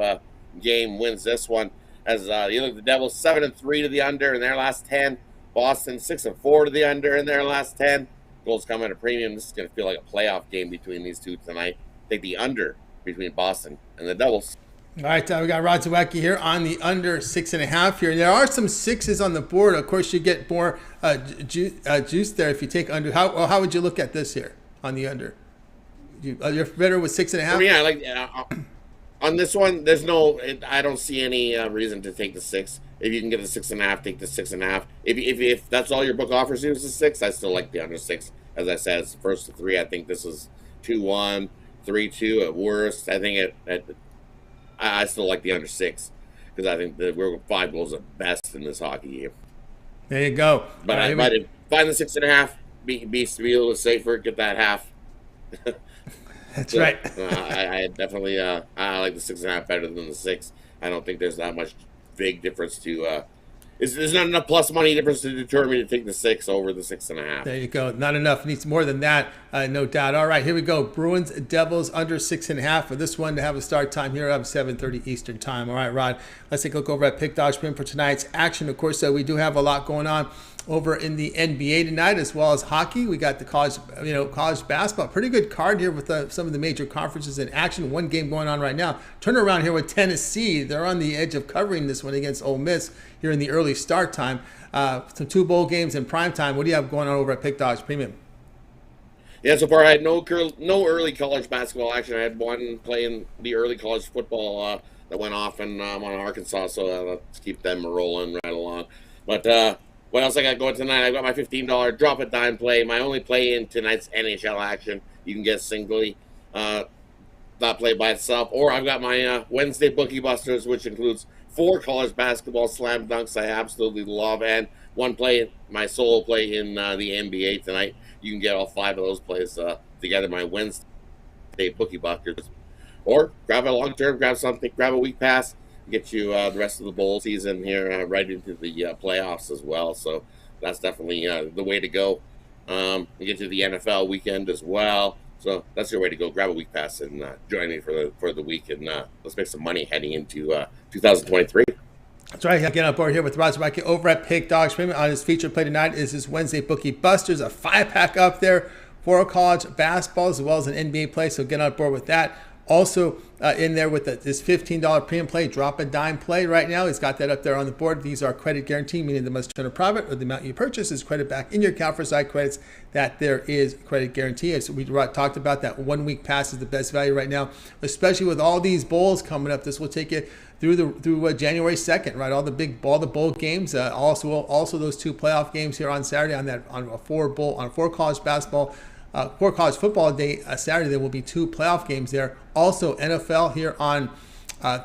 game wins this one. As you look at the Devils, 7-3 to the under in their last 10. Boston 6-4 to the under in their last 10. Goals come at a premium. This is going to feel like a playoff game between these two tonight. Take the under between Boston and the Devils. All right, we got Rod Zawacky here on the under 6.5 here. There are some 6s on the board. Of course, you get more juice there if you take under. How would you look at this here on the under? You're better with 6.5? Yeah, I like on this one. I don't see any reason to take the 6. If you can get the 6.5, take the 6.5. If that's all your book offers you is the 6, I still like the under 6. As I said, it's the first to 3. I think this is 2-1, 3-2 at worst. I think I still like the under 6 because I think that we're 5 goals at best in this hockey game. There you go. But I might find the 6.5. Be a little safer. Get that half. That's right. I definitely I like the 6.5 better than the 6. I don't think there's that much big difference to there's not enough plus money difference to deter me to take the 6 over the 6.5. There you go. Not enough. Needs more than that, no doubt. All right, here we go. Bruins, Devils under 6.5 for this one to have a start time here at 7:30 Eastern time. All right, Rod, let's take a look over at Pick Dodge Pin for tonight's action. Of course, we do have a lot going on over in the NBA tonight, as well as hockey. We got the college basketball. Pretty good card here with some of the major conferences in action. One game going on right now. Turn around here with Tennessee. They're on the edge of covering this one against Ole Miss here in the early start time. Some 2 bowl games in prime time. What do you have going on over at Pick Dodge Premium? Yeah, so far I had no early college basketball action. I had one playing the early college football that went off, and I'm on Arkansas, so let's keep them rolling right along. But what else I got going tonight? I got my $15 drop a dime play. My only play in tonight's NHL action. You can get singly, not play by itself. Or I've got my Wednesday Bookie Busters, which includes 4 college basketball slam dunks I absolutely love, and 1 play, my solo play in the NBA tonight. You can get all 5 of those plays together. My Wednesday Bookie Busters. Or grab a long term, grab something, grab a week pass. Get you the rest of the bowl season here right into the playoffs as well. So that's definitely the way to go. You get to the NFL weekend as well. So that's your way to go. Grab a week pass and join me for the week, and let's make some money heading into 2023. That's right. Getting on board here with Rod Zawacky over at Pick Dogs Premium. On his feature play tonight is his Wednesday Bookie Busters, a 5-pack up there for college basketball as well as an NBA play. So get on board with that. Also in there with this $15 premium play, drop a dime play right now. He's got that up there on the board. These are credit guarantee, meaning the must turn a profit or the amount you purchase is credit back in your account for side credits that there is credit guarantee. As we talked about, that 1 week pass is the best value right now, especially with all these bowls coming up. This will take you through January 2nd, right? All the bowl games, also those 2 playoff games here on Saturday on 4 college basketball for college football day, Saturday, there will be 2 playoff games there. Also, NFL here on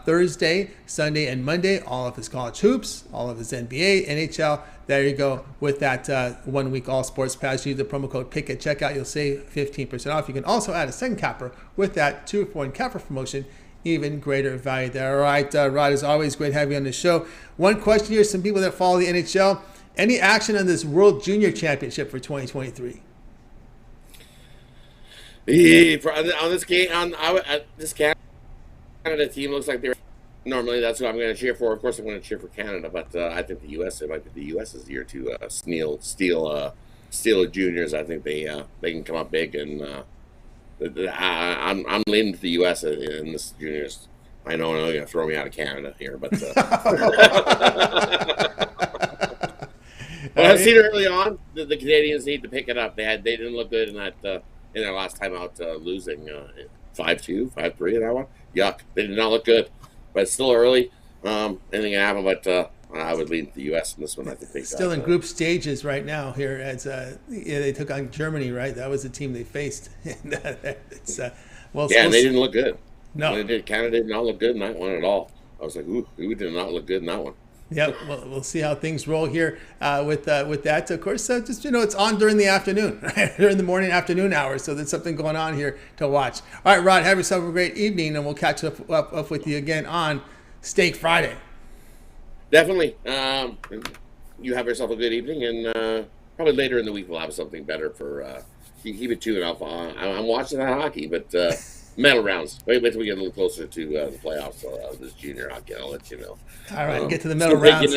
Thursday, Sunday, and Monday. All of his college hoops, all of his NBA, NHL. There you go with that 1 week all sports pass. Use the promo code PICK at checkout. You'll save 15% off. You can also add a second capper with that 2-for-1 capper promotion. Even greater value there. All right, Rod, as always, great having you on the show. One question here, some people that follow the NHL. Any action on this World Junior Championship for 2023? On this game, this Canada team looks like they're normally that's who I'm going to cheer for. Of course, I'm going to cheer for Canada, but I think the U.S. It might be the U.S.'s year to steal the juniors. I think they can come up big, and I'm leaning to the U.S. in this juniors. I know they're going to throw me out of Canada here, but but I've seen early on the Canadians need to pick it up. They didn't look good in their last time out, losing 5-2, 5-3 in that one. Yuck, they did not look good. But it's still early. Anything can happen, but I would lean to the U.S. in this one. I think they still in group stages right now here as they took on Germany, right? That was the team they faced. It's, and they didn't look good. No. Canada did not look good in that one at all. I was like, ooh, we did not look good in that one. Yeah, well, we'll see how things roll here with that. Of course, just it's on during the afternoon, right? During the morning, afternoon hours. So there's something going on here to watch. All right, Rod, have yourself a great evening, and we'll catch up with you again on Steak Friday. Definitely. You have yourself a good evening, and probably later in the week we'll have something better for. You keep it tuned up. I'm watching the hockey, but. Medal rounds. Wait till we get a little closer to the playoffs of this junior hockey. I'll let you know. All right, get to the medal rounds.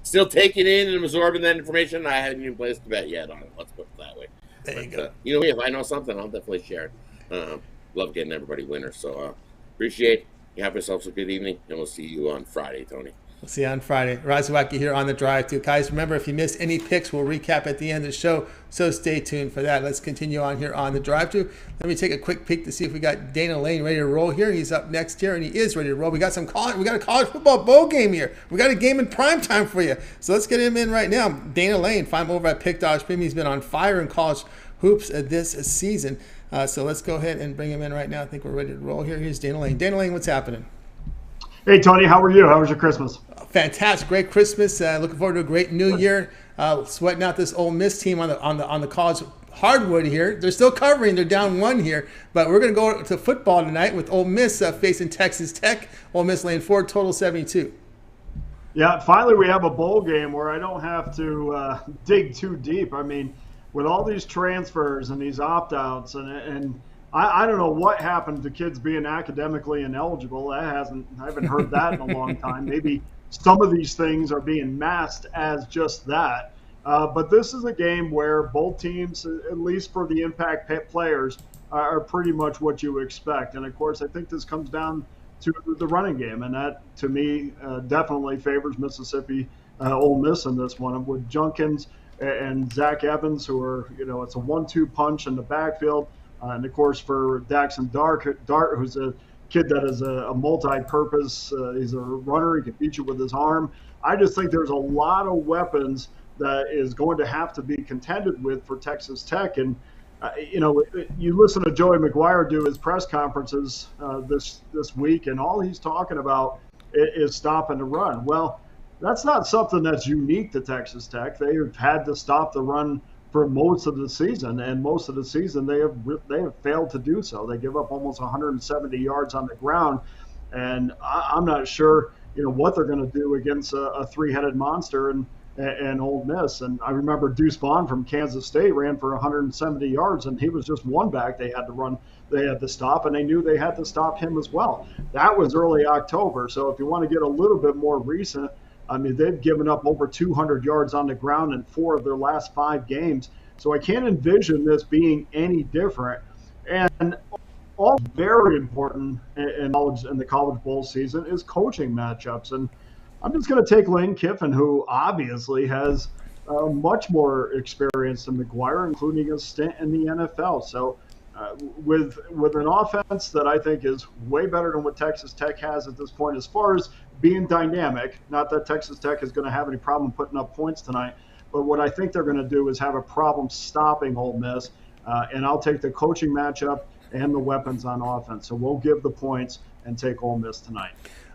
Still taking in and absorbing that information. I haven't even placed a bet yet on it. Let's put it that way. There you go. If I know something, I'll definitely share it. Love getting everybody winners. So appreciate you. Have yourselves a good evening, and we'll see you on Friday, Tony. We'll see you on Friday. Zawacky here on the drive through. Guys, remember, if you missed any picks, we'll recap at the end of the show, so stay tuned for that. Let's continue on here on the drive through. Let me take a quick peek to see if we got Dana Lane ready to roll here. He's up next here, and he is ready to roll. We got a college football bowl game here. We got a game in prime time for you. So let's get him in right now. Dana Lane, find him over at Pick Dodge Premium. He's been on fire in college hoops this season. So let's go ahead and bring him in right now. I think we're ready to roll here. Here's Dana Lane. Dana Lane, what's happening? Hey, Tony, how are you? How was your Christmas? Fantastic, great Christmas. Looking forward to a great New Year. Sweating out this Ole Miss team on the college hardwood here. They're still covering. They're down 1 here, but we're going to go to football tonight with Ole Miss facing Texas Tech. Ole Miss laying 4, total 72. Yeah, finally we have a bowl game where I don't have to dig too deep. I mean, with all these transfers and these opt-outs and I don't know what happened to kids being academically ineligible. I haven't heard that in a long time. Maybe some of these things are being masked as just that. But this is a game where both teams, at least for the impact players, are pretty much what you expect. And, of course, I think this comes down to the running game. And that, to me, definitely favors Mississippi Ole Miss in this one. With Junkins and Zach Evans, who are, it's a 1-2 punch in the backfield. And, of course, for Daxon Dart, who's a kid that is a multi-purpose, he's a runner. He can beat you with his arm. I just think there's a lot of weapons that is going to have to be contended with for Texas Tech. And, you listen to Joey McGuire do his press conferences this week, and all he's talking about is stopping the run. Well, that's not something that's unique to Texas Tech. They have had to stop the run for most of the season, and most of the season they have failed to do so. They give up almost 170 yards on the ground, and I'm not sure what they're going to do against a three-headed monster and Ole Miss. And I remember Deuce Vaughn from Kansas State ran for 170 yards, and he was just one back they had to run. They had to stop, and they knew they had to stop him as well. That was early October, so if you want to get a little bit more recent, I mean, they've given up over 200 yards on the ground in 4 of their last 5 games. So I can't envision this being any different. And all very important in the college bowl season is coaching matchups. And I'm just going to take Lane Kiffin, who obviously has much more experience than McGuire, including a stint in the NFL. So with an offense that I think is way better than what Texas Tech has at this point as far as being dynamic, not that Texas Tech is going to have any problem putting up points tonight, but what I think they're going to do is have a problem stopping Ole Miss. and I'll take the coaching matchup and the weapons on offense. So we'll give the points and take Ole Miss tonight.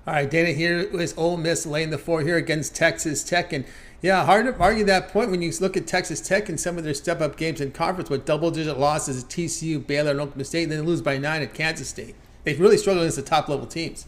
All right, Dana, here is Ole Miss laying the 4 here against Texas Tech. And, yeah, hard to argue that point when you look at Texas Tech and some of their step-up games in conference with double-digit losses at TCU, Baylor, and Oklahoma State, and then lose by 9 at Kansas State. They've really struggled against the top-level teams.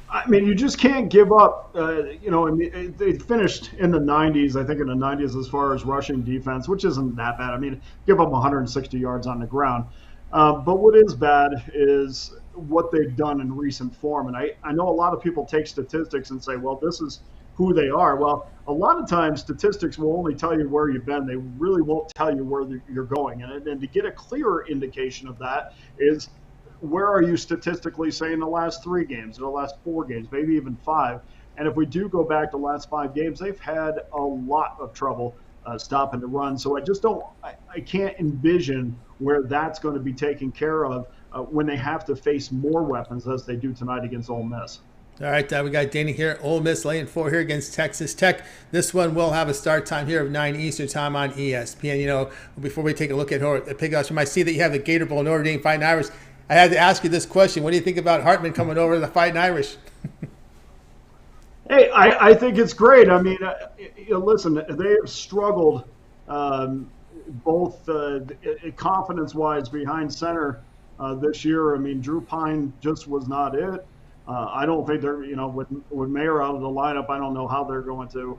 I mean, you just can't give up. They finished in the 90s, I think in the 90s as far as rushing defense, which isn't that bad. I mean, give up 160 yards on the ground. But what is bad is what they've done in recent form. And I know a lot of people take statistics and say, well, this is who they are. Well, a lot of times statistics will only tell you where you've been. They really won't tell you where you're going. And to get a clearer indication of that is, where are you statistically, say, in the last 3 games, or the last 4 games, maybe even 5? And if we do go back to the last 5 games, they've had a lot of trouble stopping the run. So I can't envision where that's going to be taken care of when they have to face more weapons as they do tonight against Ole Miss. All right, we got Dana here. Ole Miss laying 4 here against Texas Tech. This one will have a start time here of 9 Eastern time on ESPN. You know, before we take a look at pickups, you might see that you have the Gator Bowl, Notre Dame Fighting Irish. I had to ask you this question. What do you think about Hartman coming over to the Fighting Irish? Hey, I think it's great. I mean, listen, they have struggled both confidence-wise behind center this year. I mean, Drew Pine just was not it. I don't think they're, with Mayer out of the lineup, I don't know how they're going to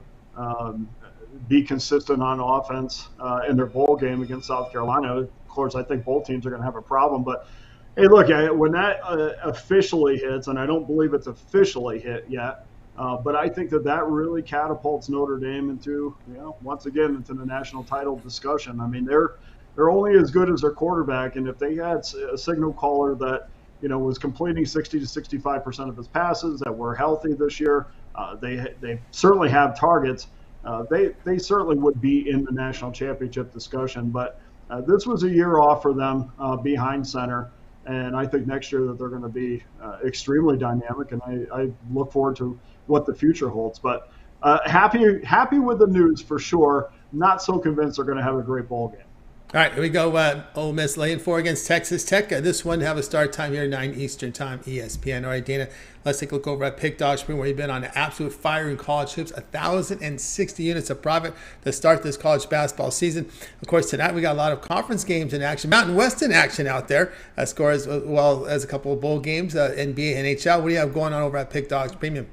be consistent on offense in their bowl game against South Carolina. Of course, I think both teams are going to have a problem. But, hey, look, when that officially hits, and I don't believe it's officially hit yet, but I think that really catapults Notre Dame into, once again, into the national title discussion. I mean, they're only as good as their quarterback, and if they had a signal caller that, was completing 60 to 65% of his passes, that were healthy this year, they certainly have targets. They certainly would be in the national championship discussion. But this was a year off for them behind center, and I think next year that they're going to be extremely dynamic, and I look forward to what the future holds. But happy with the news for sure. Not so convinced they're going to have a great bowl game. All right, here we go. Ole Miss laying 4 against Texas Tech. This one have a start time here, 9 Eastern time, ESPN. All right, Dana, let's take a look over at Pick Dog Spring, where you've been on an absolute fire in college hoops. 1,060 units of profit to start this college basketball season. Of course, tonight we got a lot of conference games in action. Mountain West in action out there. Score as well as a couple of bowl games, NBA, NHL. What do you have going on over at Pick Dogs Premium?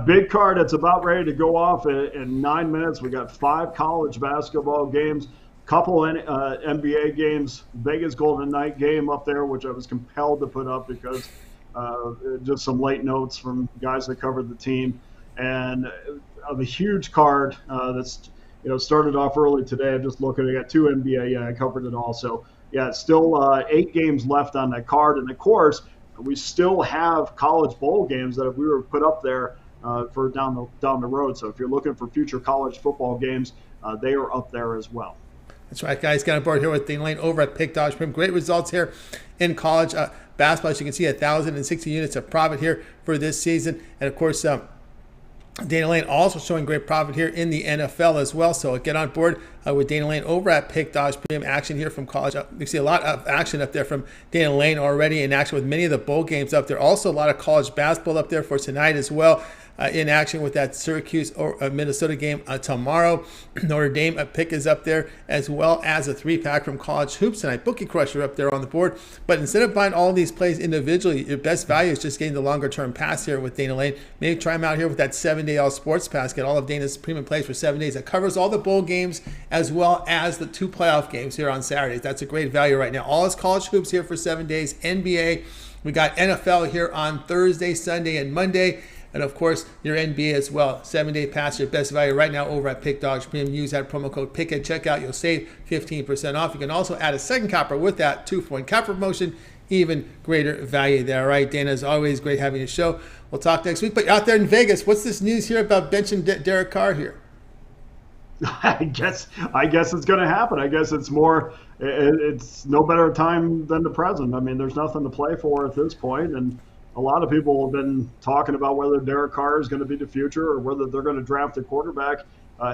Big card that's about ready to go off in 9 minutes. We got 5 college basketball games. Couple NBA games, Vegas Golden Knight game up there, which I was compelled to put up because just some late notes from guys that covered the team, and of a huge card that's started off early today. I'm just looking. I got 2 NBA. Yeah, I covered it all. So yeah, still 8 games left on that card, and of course we still have college bowl games that we were put up there for down the road. So if you're looking for future college football games, they are up there as well. That's right, guys. Got on board here with Dana Lane over at Pick Dodge Prim. Great results here in college basketball. As you can see, 1,060 units of profit here for this season. And, of course, Dana Lane also showing great profit here in the NFL as well. So get on board with Dana Lane over at Pick Dodge Premium. Action here from college. You see a lot of action up there from Dana Lane already in action with many of the bowl games up there. Also a lot of college basketball up there for tonight as well. In action with that Syracuse or Minnesota game tomorrow. Notre Dame pick is up there, as well as a 3-pack from College Hoops tonight. Bookie Crusher up there on the board. But instead of buying all these plays individually, your best value is just getting the longer-term pass here with Dana Lane. Maybe try them out here with that 7-day all sports pass. Get all of Dana's premium plays for 7 days. That covers all the bowl games as well as the 2 playoff games here on Saturdays. That's a great value right now. All his College Hoops here for 7 days. NBA. We got NFL here on Thursday, Sunday, and Monday. And, of course, your NBA as well. 7-day pass, your best value right now over at Pick Dogs Premium. Use that promo code PICK at checkout. You'll save 15% off. You can also add a second copper with that 2-point copper promotion. Even greater value there. All right, Dana, as always, great having you show. We'll talk next week. But out there in Vegas, what's this news here about benching Derek Carr here? I guess it's going to happen. I guess it's no better time than the present. I mean, there's nothing to play for at this point, and a lot of people have been talking about whether Derek Carr is going to be the future or whether they're going to draft a quarterback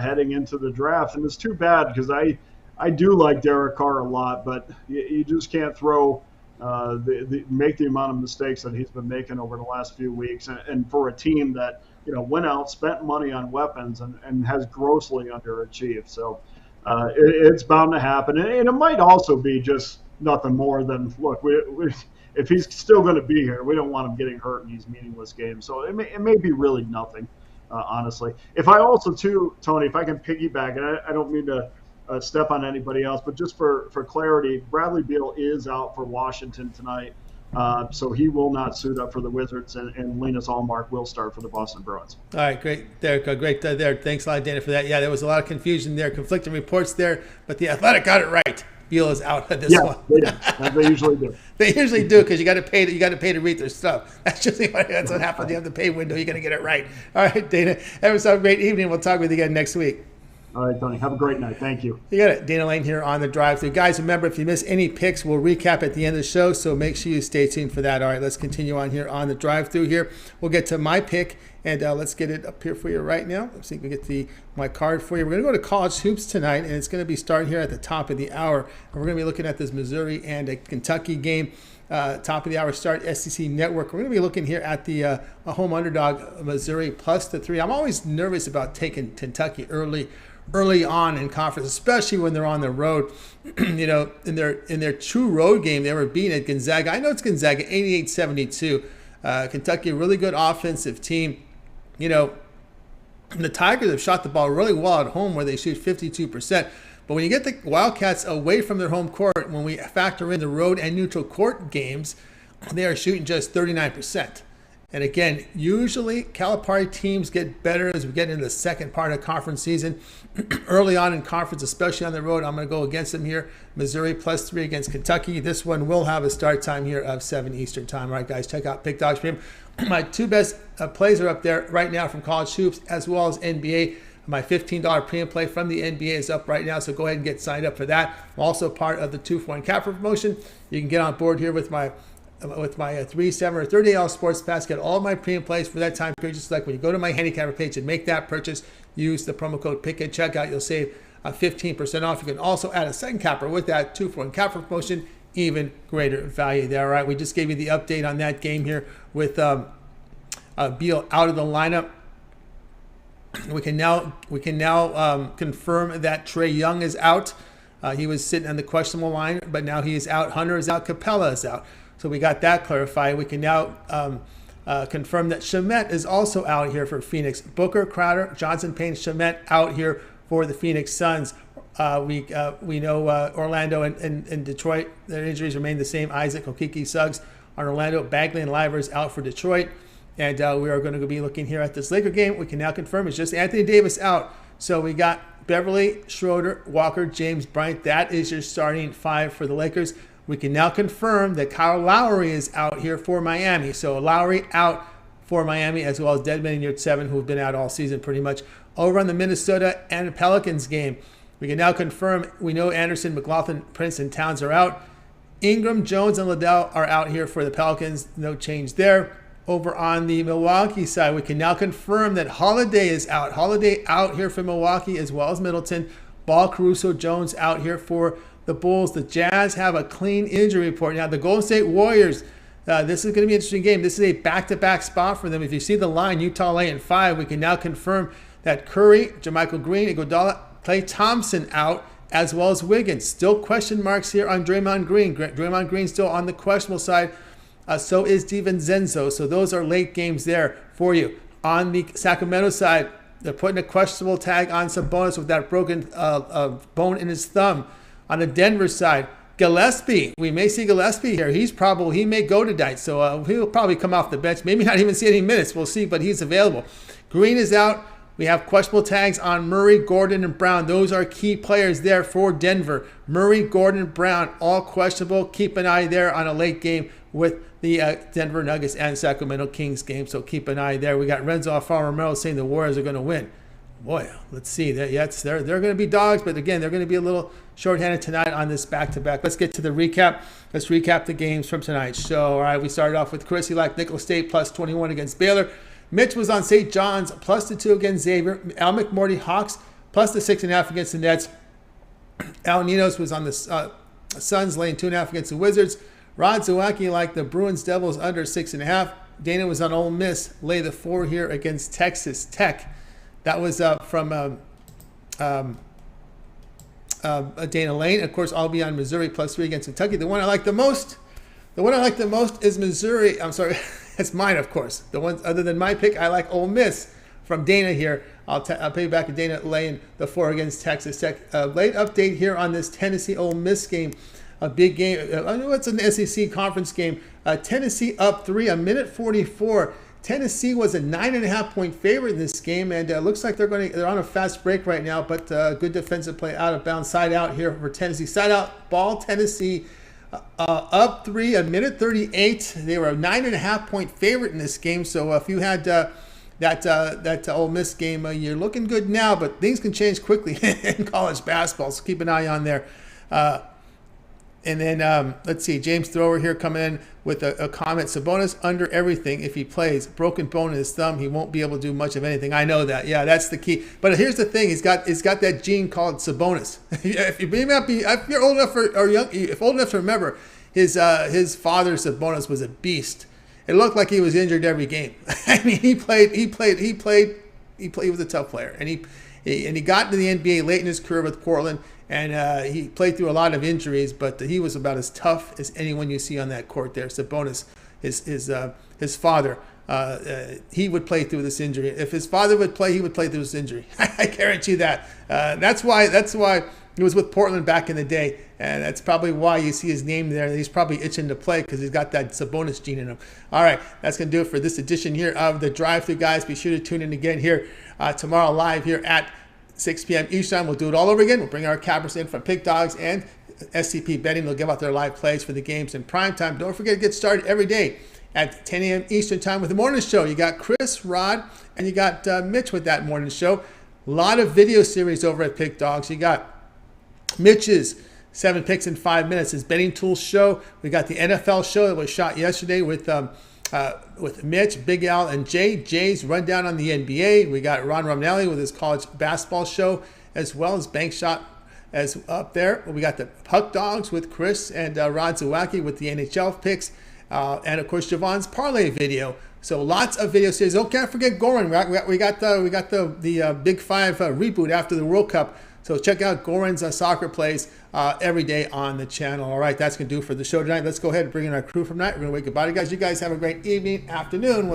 heading into the draft. And it's too bad because I I do like Derek Carr a lot, but you just can't throw make the amount of mistakes that he's been making over the last few weeks, and for a team that went out, spent money on weapons, and has grossly underachieved. So it's bound to happen, and it might also be just nothing more than, look, if he's still going to be here, we don't want him getting hurt in these meaningless games. So it may be really nothing, honestly. If I also too, Tony, if I can piggyback, and I don't mean to step on anybody else, but just for clarity, Bradley Beal is out for Washington tonight, so he will not suit up for the Wizards, and Linus Ullmark will start for the Boston Bruins. All right, great, Derek. Great there. Thanks a lot, Dana, for that. Yeah, there was a lot of confusion there, conflicting reports there, but the Athletic got it right. Beal is out of this one. Yeah, they usually do. They usually do, because you got to pay. You got to pay to read their stuff. That's what happens. You have the pay window. You're going to get it right. All right, Dana. Have yourself a great evening. We'll talk with you again next week. All right, Tony. Have a great night. Thank you. You got it. Dana Lane here on the drive-thru. Guys, remember, if you miss any picks, we'll recap at the end of the show, so make sure you stay tuned for that. All right, let's continue on here on the drive-thru here. We'll get to my pick, and let's get it up here for you right now. Let's see if we can get my card for you. We're going to go to college hoops tonight, and it's going to be starting here at the top of the hour. And we're going to be looking at this Missouri and a Kentucky game. Top of the hour start, SEC Network. We're going to be looking here at the a home underdog, Missouri, plus the 3. I'm always nervous about taking Kentucky early on in conference, especially when they're on the road. In their true road game, they were beaten at Gonzaga. I know it's Gonzaga, 88-72. Kentucky, a really good offensive team. The Tigers have shot the ball really well at home, where they shoot 52%. But when you get the Wildcats away from their home court, when we factor in the road and neutral court games, they are shooting just 39%. And again, usually Calipari teams get better as we get into the second part of conference season. Early on in conference, especially on the road, I'm going to go against them here. Missouri plus 3 against Kentucky. This one will have a start time here of 7 Eastern time. All right, guys, check out Pick Dogs Premium. My 2 best plays are up there right now from college hoops as well as NBA. My $15 premium play from the NBA is up right now, so go ahead and get signed up for that. I'm also part of the 2-for-1 capper promotion. You can get on board here with my 3, 7, or 30-day sports pass. Get all of my premium plays for that time period. Just like when you go to my handicapper page and make that purchase, use the promo code PICK at checkout. You'll save 15% off. You can also add a second capper with that 2-for-1 capper promotion. Even greater value there. All right, we just gave you the update on that game here with Beal out of the lineup. We can now confirm that Trae Young is out. He was sitting on the questionable line, but now he is out. Hunter is out. Capella is out. So we got that clarified. We can now confirm that Shamet is also out here for Phoenix. Booker, Crowder, Johnson, Payne, Shamet out here for the Phoenix Suns. We know Orlando and Detroit, their injuries remain the same. Isaac, Okiki, Suggs on Orlando. Bagley and Livers out for Detroit. And we are going to be looking here at this Laker game. We can now confirm it's just Anthony Davis out. So we got Beverly, Schroeder, Walker, James, Bryant. That is your starting 5 for the Lakers. We can now confirm that Kyle Lowry is out here for Miami. So Lowry out for Miami, as well as Dedmon and Yurt 7, who have been out all season pretty much. Over on the Minnesota and Pelicans game, we can now confirm we know Anderson, McLaughlin, Prince, and Towns are out. Ingram, Jones, and Liddell are out here for the Pelicans. No change there. Over on the Milwaukee side, we can now confirm that Holiday is out. Holiday out here for Milwaukee, as well as Middleton. Ball, Caruso, Jones out here for the Bulls. The Jazz have a clean injury report. Now, the Golden State Warriors, this is going to be an interesting game. This is a back-to-back spot for them. If you see the line, Utah laying 5, we can now confirm that Curry, JaMychal Green, Iguodala, Klay Thompson out, as well as Wiggins. Still question marks here on Draymond Green. Draymond Green still on the questionable side. So is DiVincenzo. So those are late games there for you. On the Sacramento side, they're putting a questionable tag on Sabonis with that broken bone in his thumb. On the Denver side, Gillespie. We may see Gillespie here. He may go tonight. So he'll probably come off the bench. Maybe not even see any minutes. We'll see, but he's available. Green is out. We have questionable tags on Murray, Gordon, and Brown. Those are key players there for Denver. Murray, Gordon, and Brown, all questionable. Keep an eye there on a late game with the Denver Nuggets and Sacramento Kings game. So keep an eye there. We got Renzo Alfaro-Romero saying the Warriors are going to win. Boy, let's see. Yes, they're going to be dogs, but again, they're going to be a little shorthanded tonight on this back-to-back. Let's get to the recap. Let's recap the games from tonight's show. All right, we started off with Chris. He liked Nicholls State plus 21 against Baylor. Mitch was on St. John's plus the 2 against Xavier. Al McMordie Hawks plus the 6.5 against the Nets. Ninos was on the Suns, laying 2.5 against the Wizards. Rod Zawacky liked the Bruins Devils under 6.5. Dana was on Ole Miss, lay the 4 here against Texas Tech. That was from Dana Lane. Of course, I'll be on Missouri +3 against Kentucky. The one I like the most is Missouri. I'm sorry, that's mine, of course. The ones other than my pick, I like Ole Miss from Dana here. I'll pay back to Dana laying the 4 against Texas Tech. Late update here on this Tennessee Ole Miss game. A big game. I know it's an SEC conference game. Tennessee up 3, a minute 44. Tennessee was a 9.5-point favorite in this game, and looks like they're on a fast break right now. But good defensive play out of bounds, side out here for Tennessee. Side out ball. Tennessee up 3, a minute 38. They were a 9.5-point favorite in this game. So if you had that Ole Miss game, you're looking good now, but things can change quickly in college basketball. So keep an eye on there. And then, let's see, James Thrower here coming in with a comment. Sabonis under everything if he plays. Broken bone in his thumb, he won't be able to do much of anything. I know that. Yeah, that's the key. But here's the thing. He's got that gene called Sabonis. If you're old enough or young, if old enough to remember, his father Sabonis was a beast. It looked like he was injured every game. I mean, he was a tough player. And he got into the NBA late in his career with Portland. And he played through a lot of injuries, but he was about as tough as anyone you see on that court there. Sabonis, his father, he would play through this injury. If his father would play, he would play through this injury. I guarantee that. That's why he was with Portland back in the day, and that's probably why you see his name there. He's probably itching to play because he's got that Sabonis gene in him. All right, that's going to do it for this edition here of the Drive-Thru, guys. Be sure to tune in again here tomorrow live here at 6 p.m. Eastern. We'll do it all over again. We'll bring our cappers in from Pick Dogs and SCP Betting. They'll give out their live plays for the games in prime time. Don't forget to get started every day at 10 a.m. Eastern time with the morning show. You got Chris, Rod, and you got Mitch with that morning show. A lot of video series over at Pick Dogs. You got Mitch's 7 picks in 5 minutes, his betting tools show. We got the NFL show that was shot yesterday with Mitch, Big Al, and Jay. Jay's rundown on the NBA. We got Ron Romnelli with his college basketball show, as well as Bank Shot as up there. We got the Puck Dogs with Chris and Rod Zawacky with the NHL picks, and of course Javon's parlay video. So lots of video series. Oh, can't forget Goran. We got the Big Five reboot after the World Cup. So check out Goran's soccer plays every day on the channel. All right, that's going to do it for the show tonight. Let's go ahead and bring in our crew from tonight. We're going to wake up. Bye, guys. You guys have a great evening, afternoon. We'll